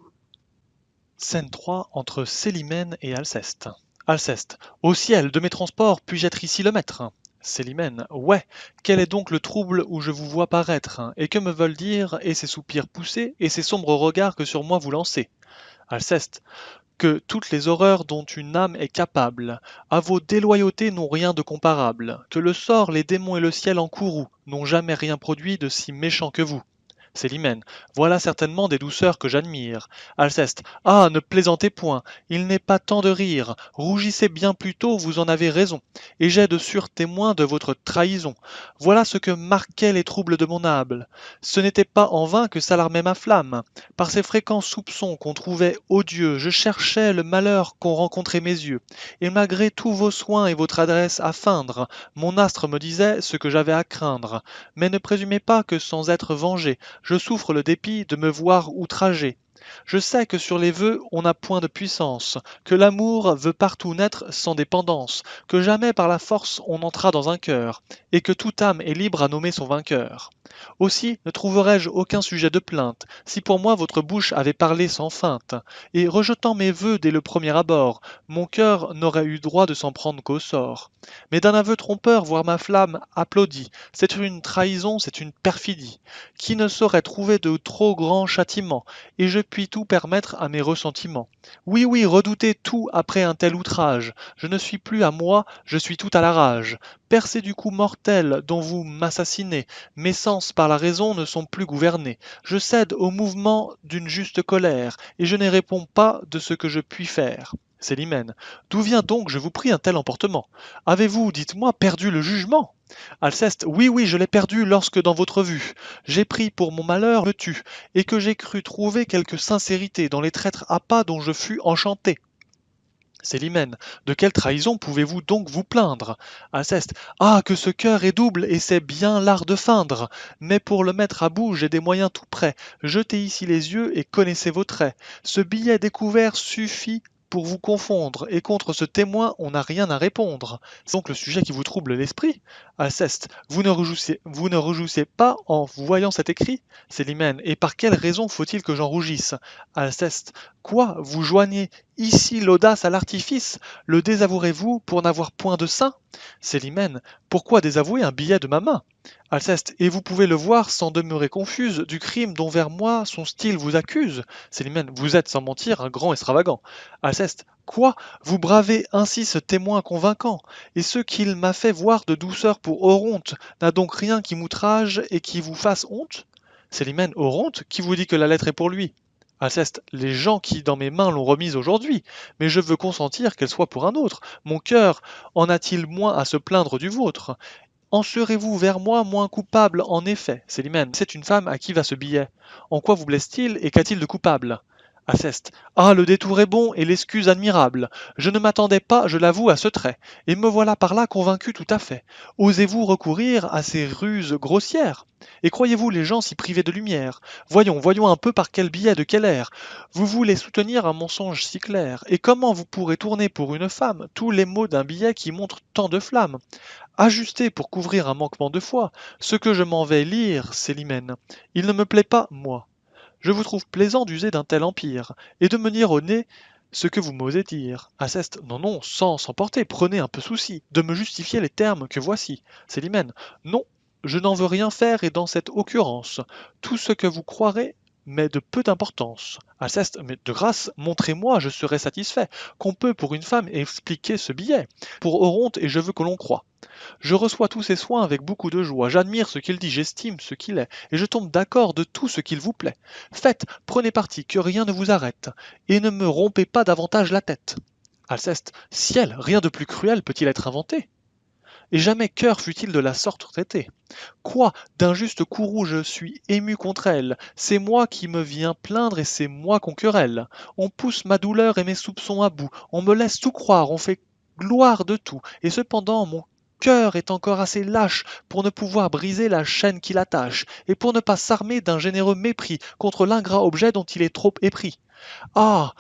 Scène 3 entre Célimène et Alceste. Alceste. Ô ciel, de mes transports, puis-je être ici le maître? Célimène. Ouais, quel est donc le trouble où je vous vois paraître? Et que me veulent dire, et ces soupirs poussés, et ces sombres regards que sur moi vous lancez? Alceste. Que toutes les horreurs dont une âme est capable, à vos déloyautés n'ont rien de comparable, que le sort, les démons et le ciel en courroux n'ont jamais rien produit de si méchant que vous. Célimène, voilà certainement des douceurs que j'admire. Alceste, ah, ne plaisantez point, il n'est pas temps de rire, rougissez bien plutôt, vous en avez raison, et j'ai de sûrs témoins de votre trahison. Voilà ce que marquaient les troubles de mon âme. Ce n'était pas en vain que s'alarmait ma flamme. Par ces fréquents soupçons qu'on trouvait odieux, je cherchais le malheur qu'ont rencontré mes yeux, et malgré tous vos soins et votre adresse à feindre, mon astre me disait ce que j'avais à craindre. Mais ne présumez pas que sans être vengé, je souffre le dépit de me voir outragé. Je sais que sur les vœux on n'a point de puissance, que l'amour veut partout naître sans dépendance, que jamais par la force on n'entra dans un cœur, et que toute âme est libre à nommer son vainqueur. Aussi ne trouverais-je aucun sujet de plainte, si pour moi votre bouche avait parlé sans feinte, et rejetant mes vœux dès le premier abord, mon cœur n'aurait eu droit de s'en prendre qu'au sort. Mais d'un aveu trompeur voir ma flamme applaudie, c'est une trahison, c'est une perfidie, qui ne saurait trouver de trop grands châtiments, et je puis tout permettre à mes ressentiments. Oui, oui, redoutez tout après un tel outrage, je ne suis plus à moi, je suis tout à la rage. Percé du coup mortel dont vous m'assassinez, mes sens par la raison ne sont plus gouvernés. Je cède au mouvement d'une juste colère, et je ne réponds pas de ce que je puis faire. Célimène, d'où vient donc, je vous prie, un tel emportement? Avez-vous, dites-moi, perdu le jugement? Alceste, oui, oui, je l'ai perdu lorsque dans votre vue, j'ai pris pour mon malheur me tue, et que j'ai cru trouver quelque sincérité dans les traîtres appâts dont je fus enchanté. Célimène, de quelle trahison pouvez-vous donc vous plaindre? Alceste, ah, que ce cœur est double et c'est bien l'art de feindre. Mais pour le mettre à bout, j'ai des moyens tout prêts. Jetez ici les yeux et connaissez vos traits. Ce billet découvert suffit pour vous confondre, et contre ce témoin, on n'a rien à répondre. C'est donc le sujet qui vous trouble l'esprit? Alceste, vous ne rougissez pas en voyant cet écrit? Célimène, et par quelle raison faut-il que j'en rougisse? Alceste, quoi, vous joignez ici l'audace à l'artifice? Le désavouerez-vous pour n'avoir point de sein? Célimène, pourquoi désavouer un billet de ma main? Alceste, et vous pouvez le voir sans demeurer confuse du crime dont vers moi son style vous accuse. Célimène, vous êtes sans mentir un grand extravagant. Alceste, quoi? Vous bravez ainsi ce témoin convaincant, et ce qu'il m'a fait voir de douceur pour Oronte n'a donc rien qui m'outrage et qui vous fasse honte? Célimène, Oronte, qui vous dit que la lettre est pour lui? Alceste, les gens qui dans mes mains l'ont remise aujourd'hui, mais je veux consentir qu'elle soit pour un autre. Mon cœur en a-t-il moins à se plaindre du vôtre? En serez-vous vers moi moins coupable en effet? Célimène, c'est une femme à qui va ce billet? En quoi vous blesse-t-il et qu'a-t-il de coupable? Alceste. Ah, le détour est bon et l'excuse admirable. Je ne m'attendais pas, je l'avoue, à ce trait, et me voilà par là convaincu tout à fait. Osez-vous recourir à ces ruses grossières? Et croyez-vous les gens s'y priver de lumière? Voyons, voyons un peu par quel billet, de quel air. Vous voulez soutenir un mensonge si clair, et comment vous pourrez tourner pour une femme tous les mots d'un billet qui montre tant de flammes? Ajustez pour couvrir un manquement de foi. Ce que je m'en vais lire, Célimène, il ne me plaît pas, moi. Je vous trouve plaisant d'user d'un tel empire, et de me dire au nez ce que vous m'osez dire. Alceste, non, non, sans s'emporter, prenez un peu souci de me justifier les termes que voici. Célimène, non, je n'en veux rien faire et dans cette occurrence, tout ce que vous croirez mais de peu d'importance. Alceste, mais de grâce, montrez-moi, je serai satisfait, qu'on peut pour une femme expliquer ce billet. Pour Oronte, et je veux que l'on croie. Je reçois tous ces soins avec beaucoup de joie, j'admire ce qu'il dit, j'estime ce qu'il est, et je tombe d'accord de tout ce qu'il vous plaît. Faites, prenez parti, que rien ne vous arrête, et ne me rompez pas davantage la tête. Alceste, ciel, rien de plus cruel peut-il être inventé? Et jamais cœur fut-il de la sorte traité. Quoi, d'un juste courroux je suis ému contre elle, c'est moi qui me viens plaindre et c'est moi qu'on querelle. On pousse ma douleur et mes soupçons à bout, on me laisse tout croire, on fait gloire de tout, et cependant mon cœur est encore assez lâche pour ne pouvoir briser la chaîne qui l'attache, et pour ne pas s'armer d'un généreux mépris contre l'ingrat objet dont il est trop épris. Ah!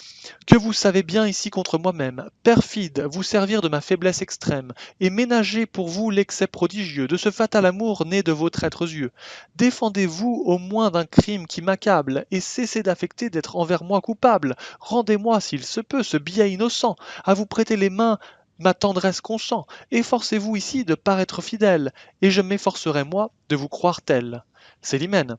Que vous savez bien ici contre moi-même, perfide, vous servir de ma faiblesse extrême, et ménager pour vous l'excès prodigieux de ce fatal amour né de vos traîtres yeux. Défendez-vous au moins d'un crime qui m'accable, et cessez d'affecter d'être envers moi coupable. Rendez-moi, s'il se peut, ce billet innocent, à vous prêter les mains ma tendresse consent. Efforcez-vous ici de paraître fidèle, et je m'efforcerai moi de vous croire tel. Célimène.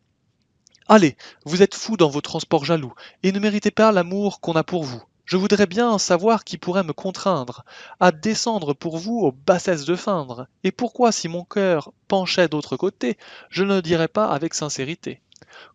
Allez, vous êtes fou dans vos transports jaloux, et ne méritez pas l'amour qu'on a pour vous. Je voudrais bien savoir qui pourrait me contraindre à descendre pour vous aux bassesses de feindre, et pourquoi si mon cœur penchait d'autre côté, je ne dirais pas avec sincérité.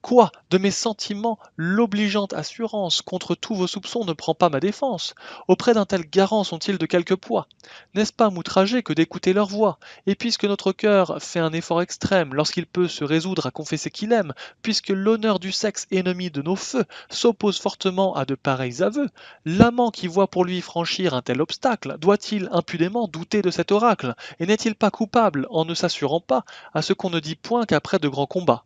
Quoi, de mes sentiments, l'obligeante assurance contre tous vos soupçons ne prend pas ma défense? Auprès d'un tel garant sont-ils de quelque poids? N'est-ce pas m'outrager que d'écouter leur voix? Et puisque notre cœur fait un effort extrême lorsqu'il peut se résoudre à confesser qu'il aime, puisque l'honneur du sexe ennemi de nos feux s'oppose fortement à de pareils aveux, l'amant qui voit pour lui franchir un tel obstacle doit-il impudemment douter de cet oracle? Et n'est-il pas coupable en ne s'assurant pas à ce qu'on ne dit point qu'après de grands combats?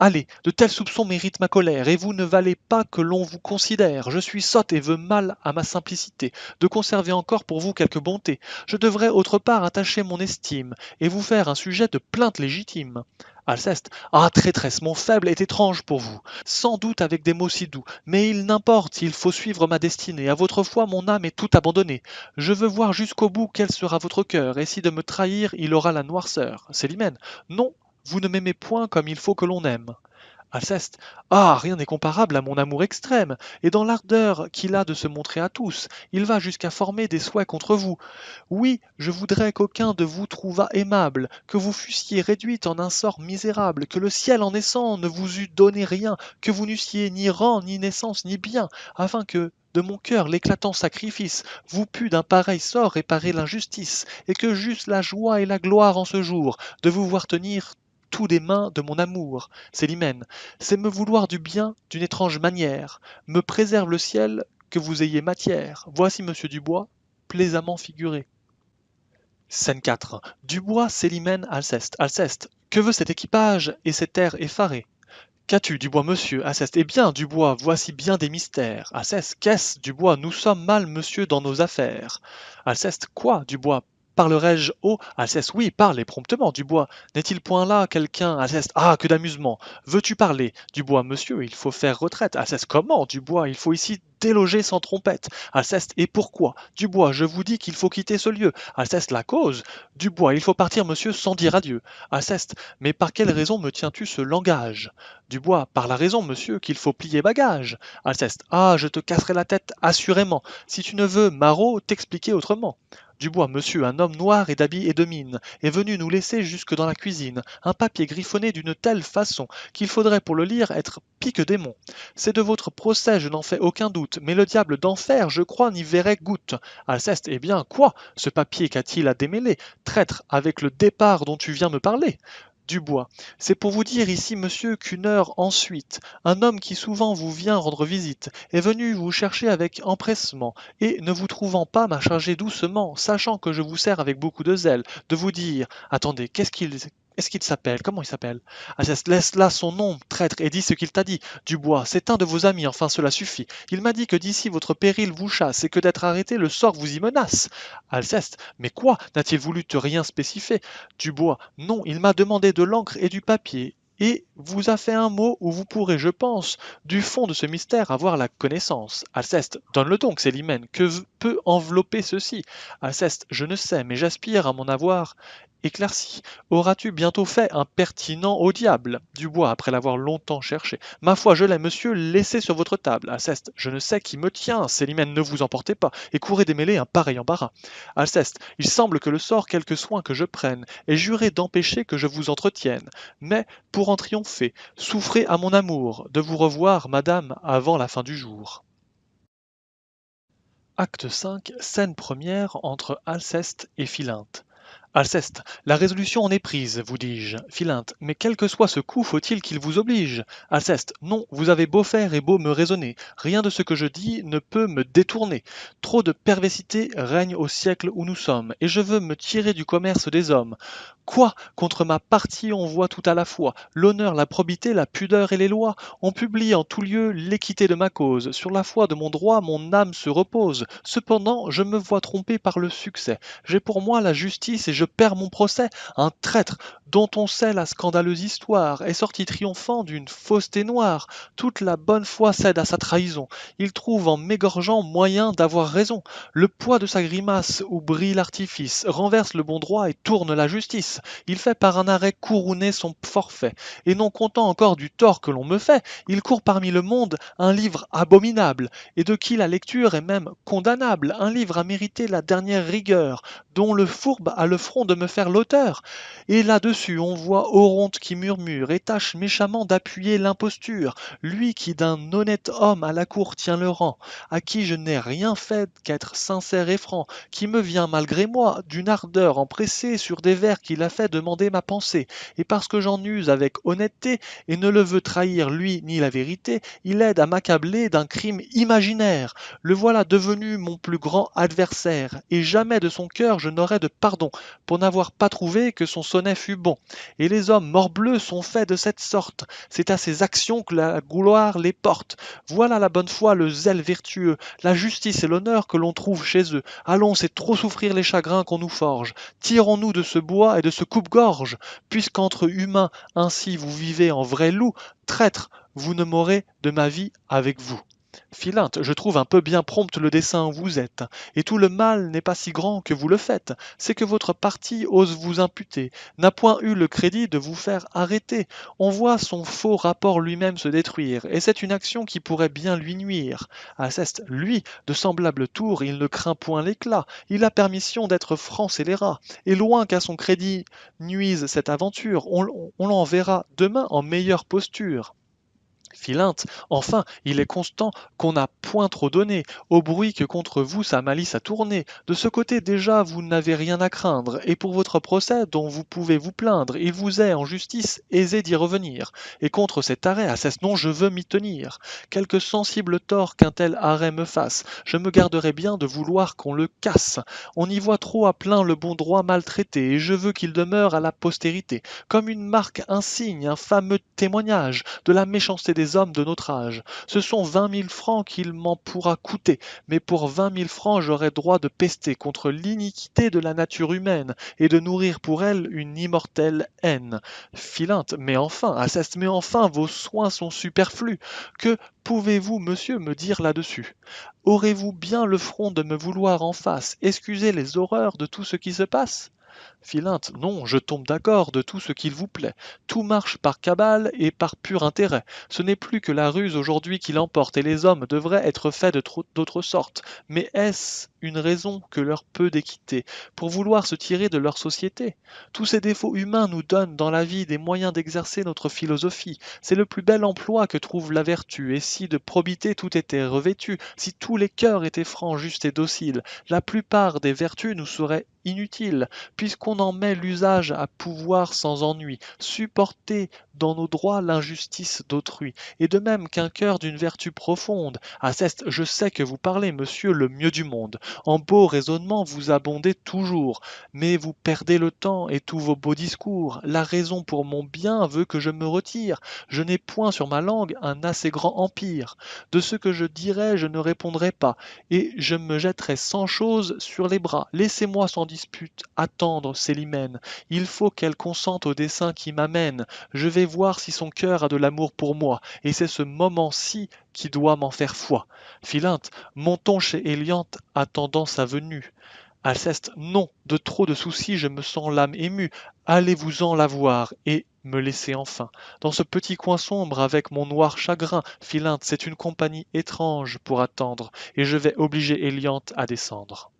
Allez, de tels soupçons méritent ma colère, et vous ne valez pas que l'on vous considère. Je suis sotte et veux mal à ma simplicité, de conserver encore pour vous quelque bonté. Je devrais autre part attacher mon estime, et vous faire un sujet de plainte légitime. Alceste, ah traîtresse, mon faible est étrange pour vous, sans doute avec des mots si doux, mais il n'importe, il faut suivre ma destinée, à votre foi mon âme est tout abandonnée. Je veux voir jusqu'au bout quel sera votre cœur, et si de me trahir il aura la noirceur. Célimène, non, vous ne m'aimez point comme il faut que l'on aime. Alceste, ah, rien n'est comparable à mon amour extrême, et dans l'ardeur qu'il a de se montrer à tous, il va jusqu'à former des souhaits contre vous. Oui, je voudrais qu'aucun de vous trouvât aimable, que vous fussiez réduite en un sort misérable, que le ciel en naissant ne vous eût donné rien, que vous n'eussiez ni rang, ni naissance, ni bien, afin que, de mon cœur l'éclatant sacrifice, vous pût d'un pareil sort réparer l'injustice, et que j'eusse la joie et la gloire en ce jour, de vous voir tenir tout des mains de mon amour. Célimène, c'est me vouloir du bien d'une étrange manière. Me préserve le ciel que vous ayez matière. Voici monsieur Dubois, plaisamment figuré. Scène 4. Dubois, Célimène, Alceste. Alceste, que veut cet équipage et cet air effaré? Qu'as-tu, Dubois, monsieur? Alceste, eh bien, Dubois, voici bien des mystères. Alceste, qu'est-ce, Dubois? Nous sommes mal, monsieur, dans nos affaires. Alceste, quoi, Dubois? Parlerai-je haut? Alceste, oui, parle et promptement, Dubois. N'est-il point là quelqu'un? Alceste, ah, que d'amusement! Veux-tu parler? Dubois, monsieur, il faut faire retraite. Alceste, comment, Dubois? Il faut ici déloger sans trompette. Alceste, et pourquoi? Dubois, je vous dis qu'il faut quitter ce lieu. Alceste, la cause? Dubois, il faut partir, monsieur, sans dire adieu. Alceste, mais par quelle raison me tiens-tu ce langage? Dubois, par la raison, monsieur, qu'il faut plier bagage. Alceste, ah, je te casserai la tête, assurément, si tu ne veux, Marot, t'expliquer autrement. Dubois, monsieur, un homme noir et d'habit et de mine, est venu nous laisser jusque dans la cuisine un papier griffonné d'une telle façon qu'il faudrait pour le lire être pique-démon. C'est de votre procès, je n'en fais aucun doute, mais le diable d'enfer, je crois, n'y verrait goutte. Alceste, eh bien, quoi? Ce papier qu'a-t-il à démêler, traître, avec le départ dont tu viens me parler? Dubois. C'est pour vous dire ici, monsieur, qu'une heure ensuite, un homme qui souvent vous vient rendre visite est venu vous chercher avec empressement, et ne vous trouvant pas m'a chargé doucement, sachant que je vous sers avec beaucoup de zèle, de vous dire, attendez, est-ce qu'il s'appelle? Comment il s'appelle? Ah, laisse là son nom, traître, et dis ce qu'il t'a dit. Dubois, c'est un de vos amis, enfin cela suffit. Il m'a dit que d'ici votre péril vous chasse et que d'être arrêté, le sort vous y menace. Alceste, mais quoi? N'a-t-il voulu te rien spécifier? Dubois, non, il m'a demandé de l'encre et du papier, et vous a fait un mot où vous pourrez, je pense, du fond de ce mystère avoir la connaissance. Alceste, donne-le donc, Célimène, peut envelopper ceci? Alceste, je ne sais, mais j'aspire à m'en avoir éclairci. Auras-tu bientôt fait un pertinent au diable? Dubois, après l'avoir longtemps cherché. Ma foi, je l'ai, monsieur, laissé sur votre table. Alceste, je ne sais qui me tient. Célimène, ne vous emportez pas, et courez démêler un pareil embarras. Alceste, il semble que le sort, quelque soin que je prenne, ait juré d'empêcher que je vous entretienne. Mais, pour en triompher, souffrez à mon amour de vous revoir, madame, avant la fin du jour. Acte 5, scène première entre Alceste et Philinte. Alceste, la résolution en est prise, vous dis-je. Philinte, mais quel que soit ce coup, faut-il qu'il vous oblige? Alceste, non, vous avez beau faire et beau me raisonner, rien de ce que je dis ne peut me détourner. Trop de perversité règne au siècle où nous sommes, et je veux me tirer du commerce des hommes. Quoi? Contre ma partie on voit tout à la fois, l'honneur, la probité, la pudeur et les lois. On publie en tout lieu l'équité de ma cause. Sur la foi de mon droit, mon âme se repose. Cependant, je me vois trompé par le succès. J'ai pour moi la justice et je perds mon procès. Un traître, dont on sait la scandaleuse histoire, est sorti triomphant d'une fausseté noire. Toute la bonne foi cède à sa trahison. Il trouve en m'égorgeant moyen d'avoir raison. Le poids de sa grimace où brille l'artifice renverse le bon droit et tourne la justice. Il fait par un arrêt couronner son forfait. Et non content encore du tort que l'on me fait, il court parmi le monde un livre abominable, et de qui la lecture est même condamnable, un livre à mériter la dernière rigueur, dont le fourbe a le front de me faire l'auteur. Et là-dessus on voit Oronte qui murmure et tâche méchamment d'appuyer l'imposture, lui qui d'un honnête homme à la cour tient le rang, à qui je n'ai rien fait qu'être sincère et franc, qui me vient malgré moi d'une ardeur empressée sur des vers qu'il a fait demander ma pensée, et parce que j'en use avec honnêteté, et ne le veut trahir lui ni la vérité, il aide à m'accabler d'un crime imaginaire. Le voilà devenu mon plus grand adversaire, et jamais de son cœur je n'aurai de pardon, pour n'avoir pas trouvé que son sonnet fut bon. Et les hommes morbleu sont faits de cette sorte, c'est à ces actions que la gloire les porte. Voilà la bonne foi, le zèle vertueux, la justice et l'honneur que l'on trouve chez eux. Allons, c'est trop souffrir les chagrins qu'on nous forge. Tirons-nous de ce bois et de ce coupe-gorge, puisqu'entre humains ainsi vous vivez en vrai loup, traître, vous ne m'aurez de ma vie avec vous. Philinte, je trouve un peu bien prompt le dessein où vous êtes, et tout le mal n'est pas si grand que vous le faites, c'est que votre parti ose vous imputer, n'a point eu le crédit de vous faire arrêter, on voit son faux rapport lui-même se détruire, et c'est une action qui pourrait bien lui nuire. Alceste, lui, de semblable tour, il ne craint point l'éclat, il a permission d'être franc scélérat, et loin qu'à son crédit nuise cette aventure, on l'enverra demain en meilleure posture. Philinte, enfin, il est constant qu'on n'a point trop donné, au bruit que contre vous sa malice a tourné. De ce côté déjà vous n'avez rien à craindre, et pour votre procès dont vous pouvez vous plaindre, il vous est en justice aisé d'y revenir. Et contre cet arrêt, à cesse non, je veux m'y tenir. Quelque sensible tort qu'un tel arrêt me fasse, je me garderai bien de vouloir qu'on le casse. On y voit trop à plein le bon droit maltraité, et je veux qu'il demeure à la postérité, comme une marque insigne, un fameux témoignage de la méchanceté des hommes de notre âge. Ce sont 20 000 francs qu'il m'en pourra coûter, mais pour 20 000 francs j'aurai droit de pester contre l'iniquité de la nature humaine et de nourrir pour elle une immortelle haine. Philinte, mais enfin, Alceste, mais enfin, vos soins sont superflus. Que pouvez-vous, monsieur, me dire là-dessus? Aurez-vous bien le front de me vouloir en face excuser les horreurs de tout ce qui se passe? Philinte, non, je tombe d'accord de tout ce qu'il vous plaît. Tout marche par cabale et par pur intérêt. Ce n'est plus que la ruse aujourd'hui qui l'emporte, et les hommes devraient être faits d'autre sorte. Mais est-ce une raison que leur peu d'équité, pour vouloir se tirer de leur société? Tous ces défauts humains nous donnent dans la vie des moyens d'exercer notre philosophie. C'est le plus bel emploi que trouve la vertu, et si de probité tout était revêtu, si tous les cœurs étaient francs, justes et dociles, la plupart des vertus nous seraient inutiles, puisqu'on qu'on en met l'usage à pouvoir sans ennui, supporter dans nos droits l'injustice d'autrui, et de même qu'un cœur d'une vertu profonde. Alceste, je sais que vous parlez, monsieur, le mieux du monde. En beaux raisonnements vous abondez toujours, mais vous perdez le temps et tous vos beaux discours. La raison pour mon bien veut que je me retire. Je n'ai point sur ma langue un assez grand empire. De ce que je dirai, je ne répondrai pas, et je me jetterai sans chose sur les bras. Laissez-moi sans dispute attendre Célimène. Il faut qu'elle consente au dessein qui m'amène. Je vais voir si son cœur a de l'amour pour moi, et c'est ce moment-ci qui doit m'en faire foi. Philinte, montons chez Héliante attendant sa venue. Alceste, non, de trop de soucis, je me sens l'âme émue. Allez-vous-en la voir, et me laissez enfin. Dans ce petit coin sombre, avec mon noir chagrin, Philinte, c'est une compagnie étrange pour attendre, et je vais obliger Héliante à descendre.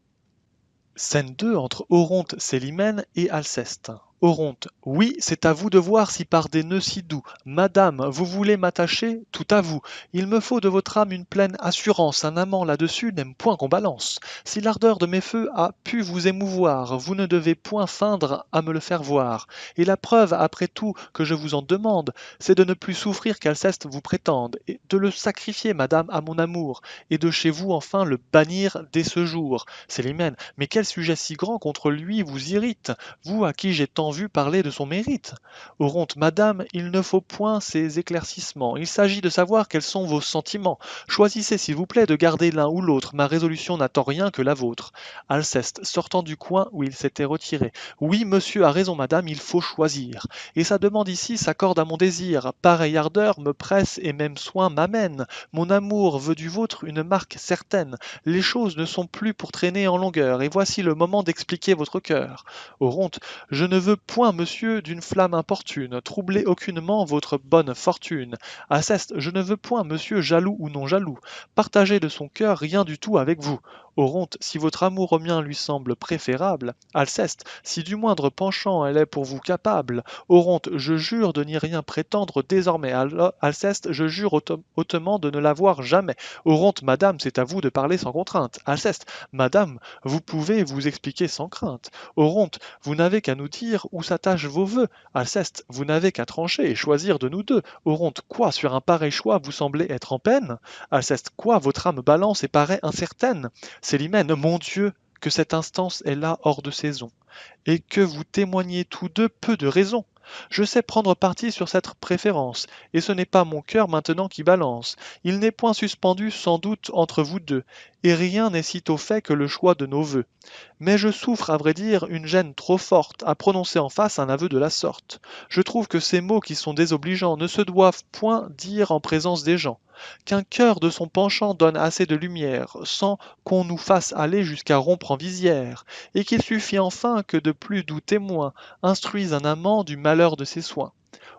Scène 2 entre Oronte, Célimène et Alceste. Oronte, oui, c'est à vous de voir si par des nœuds si doux. Madame, vous voulez m'attacher? Tout à vous. Il me faut de votre âme une pleine assurance. Un amant là-dessus n'aime point qu'on balance. Si l'ardeur de mes feux a pu vous émouvoir, vous ne devez point feindre à me le faire voir. Et la preuve, après tout, que je vous en demande, c'est de ne plus souffrir qu'Alceste vous prétende, et de le sacrifier, madame, à mon amour, et de chez vous enfin le bannir dès ce jour. Célimène, mais quel sujet si grand contre lui vous irrite, vous à qui j'ai tant vu parler de son mérite? Oronte, madame, il ne faut point ces éclaircissements, il s'agit de savoir quels sont vos sentiments. Choisissez s'il vous plaît de garder l'un ou l'autre, ma résolution n'attend rien que la vôtre. Alceste, sortant du coin où il s'était retiré. Oui, monsieur a raison, madame, il faut choisir. Et sa demande ici s'accorde à mon désir. Pareille ardeur me presse et même soin m'amène. Mon amour veut du vôtre une marque certaine. Les choses ne sont plus pour traîner en longueur, et voici le moment d'expliquer votre cœur. Oronte, je ne veux point, monsieur, d'une flamme importune, troubler aucunement votre bonne fortune. Alceste, je ne veux point, monsieur, jaloux ou non jaloux, partager de son cœur rien du tout avec vous. Oronte, si votre amour au mien lui semble préférable, Alceste, si du moindre penchant elle est pour vous capable, Oronte, je jure de n'y rien prétendre désormais. Alceste, je jure hautement de ne l'avoir jamais. Oronte, madame, c'est à vous de parler sans contrainte. Alceste, madame, vous pouvez vous expliquer sans crainte. Oronte, vous n'avez qu'à nous dire où s'attachent vos vœux. Alceste, vous n'avez qu'à trancher et choisir de nous deux. Oronte, quoi, sur un pareil choix, vous semblez être en peine? Alceste, quoi, votre âme balance et paraît incertaine? Célimène, mon Dieu, que cette instance est là hors de saison, et que vous témoignez tous deux peu de raison. Je sais prendre parti sur cette préférence, et ce n'est pas mon cœur maintenant qui balance. Il n'est point suspendu sans doute entre vous deux, et rien n'est sitôt fait que le choix de nos vœux. Mais je souffre, à vrai dire, une gêne trop forte à prononcer en face un aveu de la sorte. Je trouve que ces mots qui sont désobligeants ne se doivent point dire en présence des gens. Qu'un cœur de son penchant donne assez de lumière, sans qu'on nous fasse aller jusqu'à rompre en visière, et qu'il suffit enfin que de plus doux témoins instruisent un amant du malheur de ses soins.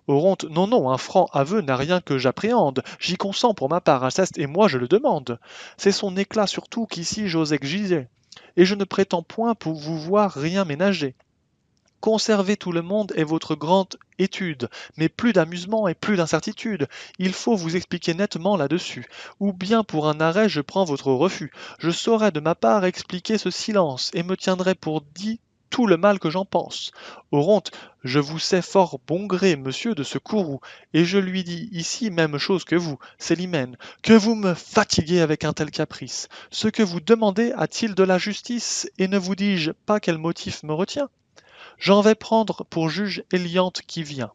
Oronte, non, non, un franc aveu n'a rien que j'appréhende, j'y consens pour ma part, Alceste, et moi je le demande. C'est son éclat surtout qu'ici j'ose exiger, et je ne prétends point pour vous voir rien ménager. Conserver tout le monde est votre grande étude, mais plus d'amusement et plus d'incertitude. Il faut vous expliquer nettement là-dessus. Ou bien pour un arrêt je prends votre refus. Je saurai de ma part expliquer ce silence, et me tiendrai pour dit tout le mal que j'en pense. Oronte, je vous sais fort bon gré, monsieur, de ce courroux, et je lui dis ici même chose que vous, Célimène, que vous me fatiguez avec un tel caprice. Ce que vous demandez a-t-il de la justice, et ne vous dis-je pas quel motif me retient? J'en vais prendre pour juge Héliante qui vient.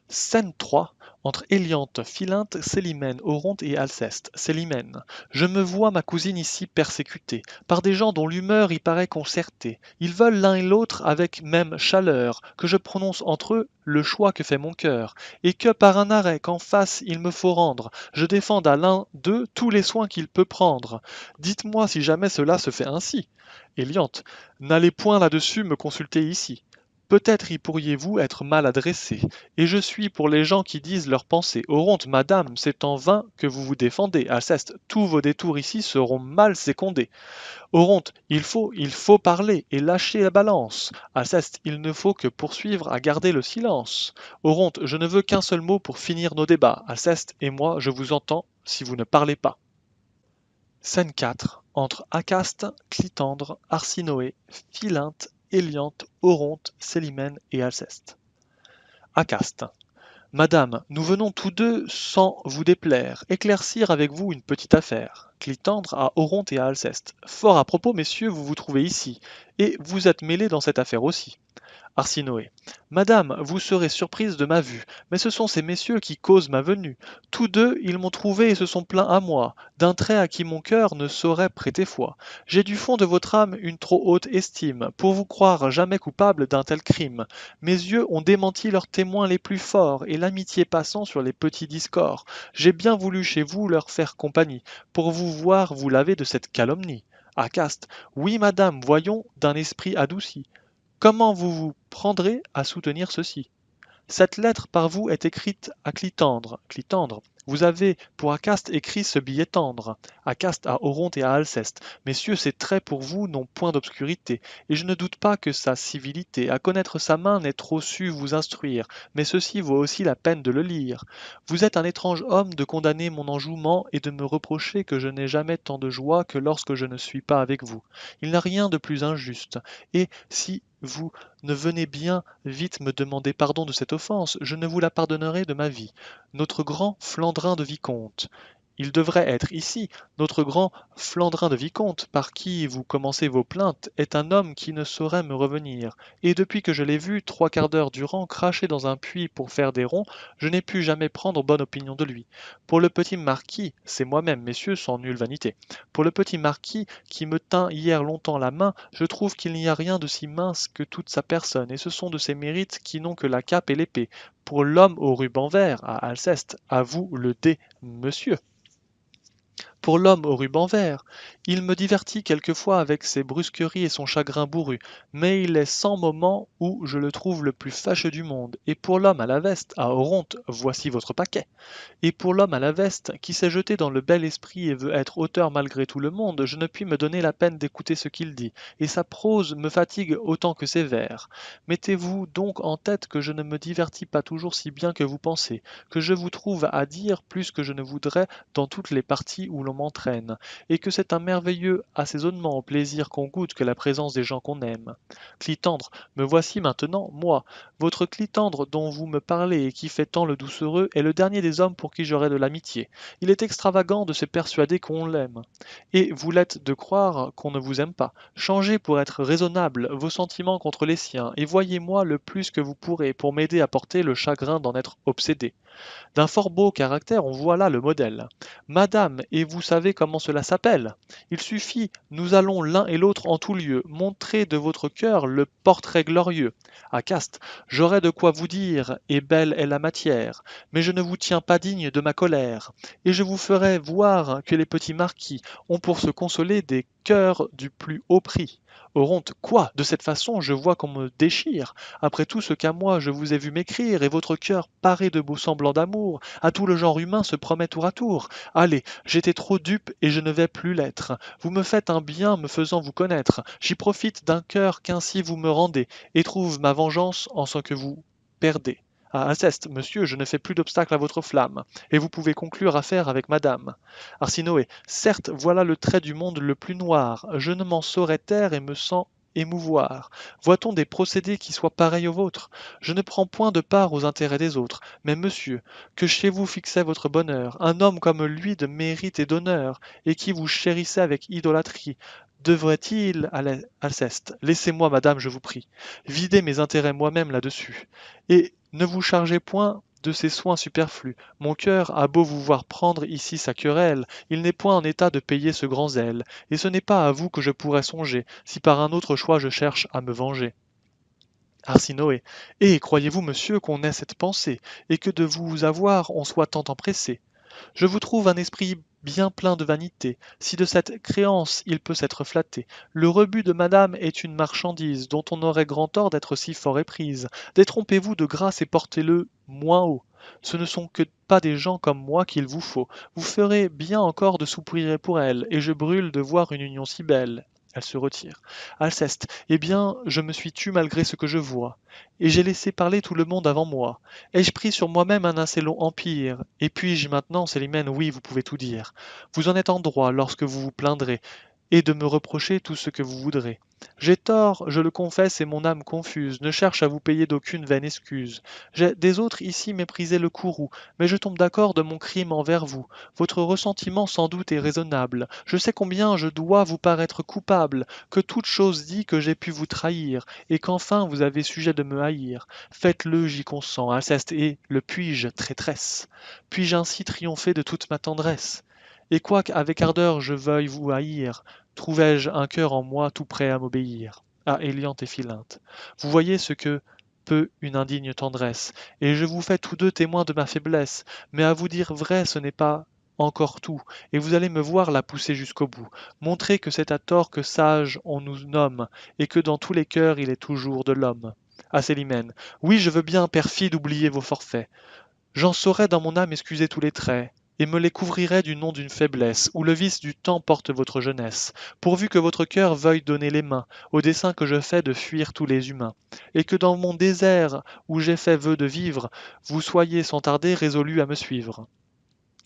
Scène 3 entre Héliante, Philinte, Célimène, Oronte et Alceste. Célimène. Je me vois ma cousine ici persécutée, par des gens dont l'humeur y paraît concertée. Ils veulent l'un et l'autre avec même chaleur, que je prononce entre eux le choix que fait mon cœur, et que par un arrêt qu'en face il me faut rendre, je défende à l'un d'eux tous les soins qu'il peut prendre. Dites-moi si jamais cela se fait ainsi. Héliante. N'allez point là-dessus me consulter ici. Peut-être y pourriez-vous être mal adressé, et je suis pour les gens qui disent leurs pensées. Oronte, madame, c'est en vain que vous vous défendez. Alceste, tous vos détours ici seront mal sécondés. Oronte, il faut parler et lâcher la balance. Alceste, il ne faut que poursuivre à garder le silence. Oronte, je ne veux qu'un seul mot pour finir nos débats. Alceste et moi, je vous entends si vous ne parlez pas. Scène 4 entre Acaste, Clitandre, Arsinoé, Philinte Héliante, Oronte, Célimène et Alceste. Acaste. Madame, nous venons tous deux, sans vous déplaire, éclaircir avec vous une petite affaire. Clitandre à Oronte et à Alceste. Fort à propos, messieurs, vous vous trouvez ici, et vous êtes mêlés dans cette affaire aussi. Arsinoé. Madame, vous serez surprise de ma vue, mais ce sont ces messieurs qui causent ma venue. Tous deux, ils m'ont trouvé et se sont plaints à moi, d'un trait à qui mon cœur ne saurait prêter foi. J'ai du fond de votre âme une trop haute estime, pour vous croire jamais coupable d'un tel crime. Mes yeux ont démenti leurs témoins les plus forts, et l'amitié passant sur les petits discords. J'ai bien voulu chez vous leur faire compagnie, pour vous voir vous laver de cette calomnie. Acaste. Oui, madame, voyons, d'un esprit adouci. Comment vous vous prendrez à soutenir ceci? Cette lettre par vous est écrite à Clitandre. Clitandre, vous avez pour Acaste écrit ce billet tendre. Acaste à Oronte et à Alceste. Messieurs, ces traits pour vous n'ont point d'obscurité, et je ne doute pas que sa civilité à connaître sa main n'ait trop su vous instruire, mais ceci vaut aussi la peine de le lire. Vous êtes un étrange homme de condamner mon enjouement et de me reprocher que je n'ai jamais tant de joie que lorsque je ne suis pas avec vous. Il n'y a rien de plus injuste, et si vous ne venez bien vite me demander pardon de cette offense, je ne vous la pardonnerai de ma vie. Notre grand Flandrin de vicomte. Il devrait être ici. Notre grand Flandrin de vicomte, par qui vous commencez vos plaintes, est un homme qui ne saurait me revenir. Et depuis que je l'ai vu, 3/4 d'heure durant, cracher dans un puits pour faire des ronds, je n'ai pu jamais prendre bonne opinion de lui. Pour le petit marquis, c'est moi-même, messieurs, sans nulle vanité. Pour le petit marquis qui me tint hier longtemps la main, je trouve qu'il n'y a rien de si mince que toute sa personne, et ce sont de ses mérites qui n'ont que la cape et l'épée. Pour l'homme au ruban vert, à Alceste, à vous le dé, monsieur. Pour l'homme au ruban vert, il me divertit quelquefois avec ses brusqueries et son chagrin bourru, mais il est 100 moments où je le trouve le plus fâcheux du monde. Et pour l'homme à la veste, à Oronte, voici votre paquet. Et pour l'homme à la veste, qui s'est jeté dans le bel esprit et veut être auteur malgré tout le monde, je ne puis me donner la peine d'écouter ce qu'il dit, et sa prose me fatigue autant que ses vers. Mettez-vous donc en tête que je ne me divertis pas toujours si bien que vous pensez, que je vous trouve à dire plus que je ne voudrais dans toutes les parties où l'on m'entraîne, et que c'est un merveilleux assaisonnement au plaisir qu'on goûte que la présence des gens qu'on aime. Clitandre, me voici maintenant, moi. Votre Clitandre dont vous me parlez et qui fait tant le doucereux est le dernier des hommes pour qui j'aurai de l'amitié. Il est extravagant de se persuader qu'on l'aime. Et vous l'êtes de croire qu'on ne vous aime pas. Changez pour être raisonnable vos sentiments contre les siens, et voyez-moi le plus que vous pourrez pour m'aider à porter le chagrin d'en être obsédé. D'un fort beau caractère, on voit là le modèle. Madame, et vous savez comment cela s'appelle? Il suffit, nous allons l'un et l'autre en tout lieu, montrer de votre cœur le portrait glorieux. Acaste, j'aurais de quoi vous dire, et belle est la matière, mais je ne vous tiens pas digne de ma colère, et je vous ferai voir que les petits marquis ont pour se consoler des cœurs du plus haut prix. Oronte, quoi? De cette façon, je vois qu'on me déchire. Après tout ce qu'à moi je vous ai vu m'écrire, et votre cœur paré de beaux semblants d'amour, à tout le genre humain se promet tour à tour. Allez, j'étais trop dupe et je ne vais plus l'être. Vous me faites un bien me faisant vous connaître. J'y profite d'un cœur qu'ainsi vous me rendez, et trouve ma vengeance en ce que vous perdez. Ah, Alceste, monsieur, je ne fais plus d'obstacle à votre flamme, et vous pouvez conclure affaire avec madame. Arsinoé, certes, voilà le trait du monde le plus noir. Je ne m'en saurais taire et me sens émouvoir. Voit-on des procédés qui soient pareils aux vôtres? Je ne prends point de part aux intérêts des autres, mais monsieur, que chez vous fixait votre bonheur, un homme comme lui de mérite et d'honneur, et qui vous chérissait avec idolâtrie, devrait-il, Alceste, laissez-moi, madame, je vous prie, vider mes intérêts moi-même là-dessus, et ne vous chargez point de ces soins superflus. Mon cœur a beau vous voir prendre ici sa querelle, il n'est point en état de payer ce grand zèle, et ce n'est pas à vous que je pourrais songer, si par un autre choix je cherche à me venger. Arsinoé. Et croyez-vous, monsieur, qu'on ait cette pensée, et que de vous avoir on soit tant empressé? Je vous trouve un esprit bien plein de vanité, si de cette créance il peut s'être flatté. Le rebut de madame est une marchandise dont on aurait grand tort d'être si fort éprise. Détrompez-vous de grâce et portez-le moins haut. Ce ne sont que pas des gens comme moi qu'il vous faut. Vous ferez bien encore de soupirer pour elle, et je brûle de voir une union si belle. Elle se retire. Alceste, eh bien, je me suis tue malgré ce que je vois, et j'ai laissé parler tout le monde avant moi. Ai-je pris sur moi-même un assez long empire? Et puis-je maintenant, Célimène, oui, vous pouvez tout dire. Vous en êtes en droit lorsque vous vous plaindrez, et de me reprocher tout ce que vous voudrez. J'ai tort, je le confesse, et mon âme confuse ne cherche à vous payer d'aucune vaine excuse. J'ai des autres ici méprisé le courroux, mais je tombe d'accord de mon crime envers vous. Votre ressentiment sans doute est raisonnable. Je sais combien je dois vous paraître coupable, que toute chose dit que j'ai pu vous trahir, et qu'enfin vous avez sujet de me haïr. Faites-le, j'y consens, Alceste, et le puis-je, traîtresse? Puis-je ainsi triompher de toute ma tendresse? Et quoique avec ardeur je veuille vous haïr, trouvai-je un cœur en moi tout prêt à m'obéir? Ah, Héliante et Philinte, vous voyez ce que peut une indigne tendresse, et je vous fais tous deux témoins de ma faiblesse, mais à vous dire vrai, ce n'est pas encore tout, et vous allez me voir la pousser jusqu'au bout, montrer que c'est à tort que sage on nous nomme, et que dans tous les cœurs il est toujours de l'homme. Ah, Célimène, oui, je veux bien, perfide, oublier vos forfaits. J'en saurais dans mon âme excuser tous les traits, et me les couvrirais du nom d'une faiblesse, où le vice du temps porte votre jeunesse, pourvu que votre cœur veuille donner les mains au dessein que je fais de fuir tous les humains, et que dans mon désert, où j'ai fait vœu de vivre, vous soyez sans tarder résolu à me suivre.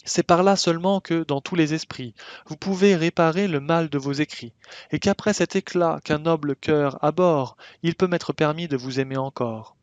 C'est par là seulement que, dans tous les esprits, vous pouvez réparer le mal de vos écrits, et qu'après cet éclat qu'un noble cœur abhorre, il peut m'être permis de vous aimer encore.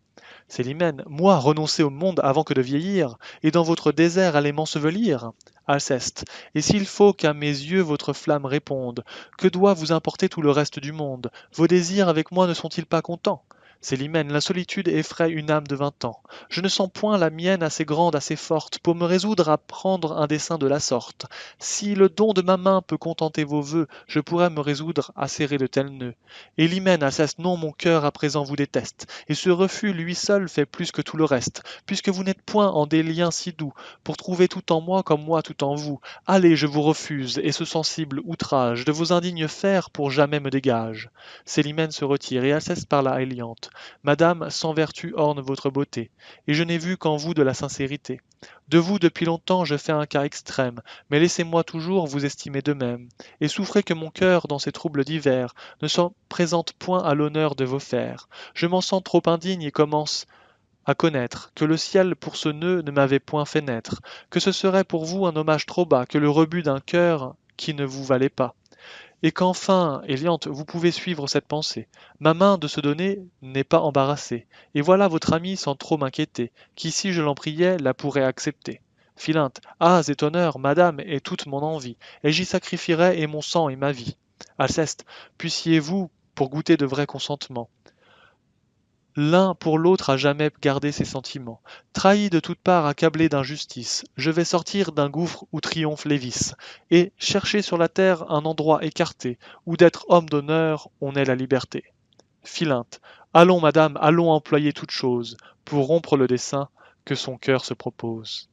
Célimène, moi renoncer au monde avant que de vieillir, et dans votre désert aller m'ensevelir? Alceste, et s'il faut qu'à mes yeux votre flamme réponde, que doit vous importer tout le reste du monde? Vos désirs avec moi ne sont-ils pas contents? Célimène, la solitude effraie une âme de 20 ans. Je ne sens point la mienne assez grande, assez forte, pour me résoudre à prendre un dessein de la sorte. Si le don de ma main peut contenter vos vœux, je pourrais me résoudre à serrer de tels nœuds. Élimène, Alceste, non, mon cœur à présent vous déteste, et ce refus lui seul fait plus que tout le reste, puisque vous n'êtes point en des liens si doux, pour trouver tout en moi comme moi tout en vous. Allez, je vous refuse, et ce sensible outrage de vos indignes fers pour jamais me dégage. Célimène se retire, et Alceste parle à Héliante. Madame, sans vertu orne votre beauté, et je n'ai vu qu'en vous de la sincérité. De vous depuis longtemps je fais un cas extrême, mais laissez-moi toujours vous estimer de même, et souffrez que mon cœur, dans ces troubles divers, ne s'en présente point à l'honneur de vos fers. Je m'en sens trop indigne et commence à connaître que le ciel pour ce nœud ne m'avait point fait naître, que ce serait pour vous un hommage trop bas que le rebut d'un cœur qui ne vous valait pas. Et qu'enfin, Éliante, vous pouvez suivre cette pensée. Ma main de se donner n'est pas embarrassée, et voilà votre amie sans trop m'inquiéter, qui si je l'en priais, la pourrait accepter. Philinte, ah, et honneur, madame, est toute mon envie, et j'y sacrifierais et mon sang et ma vie. Alceste, puissiez-vous, pour goûter de vrai consentement, l'un pour l'autre à jamais garder ses sentiments. Trahi de toutes parts, accablé d'injustice, je vais sortir d'un gouffre où triomphent les vices, et chercher sur la terre un endroit écarté, où d'être homme d'honneur on ait la liberté. Philinte, allons, madame, allons employer toute chose, pour rompre le dessein que son cœur se propose.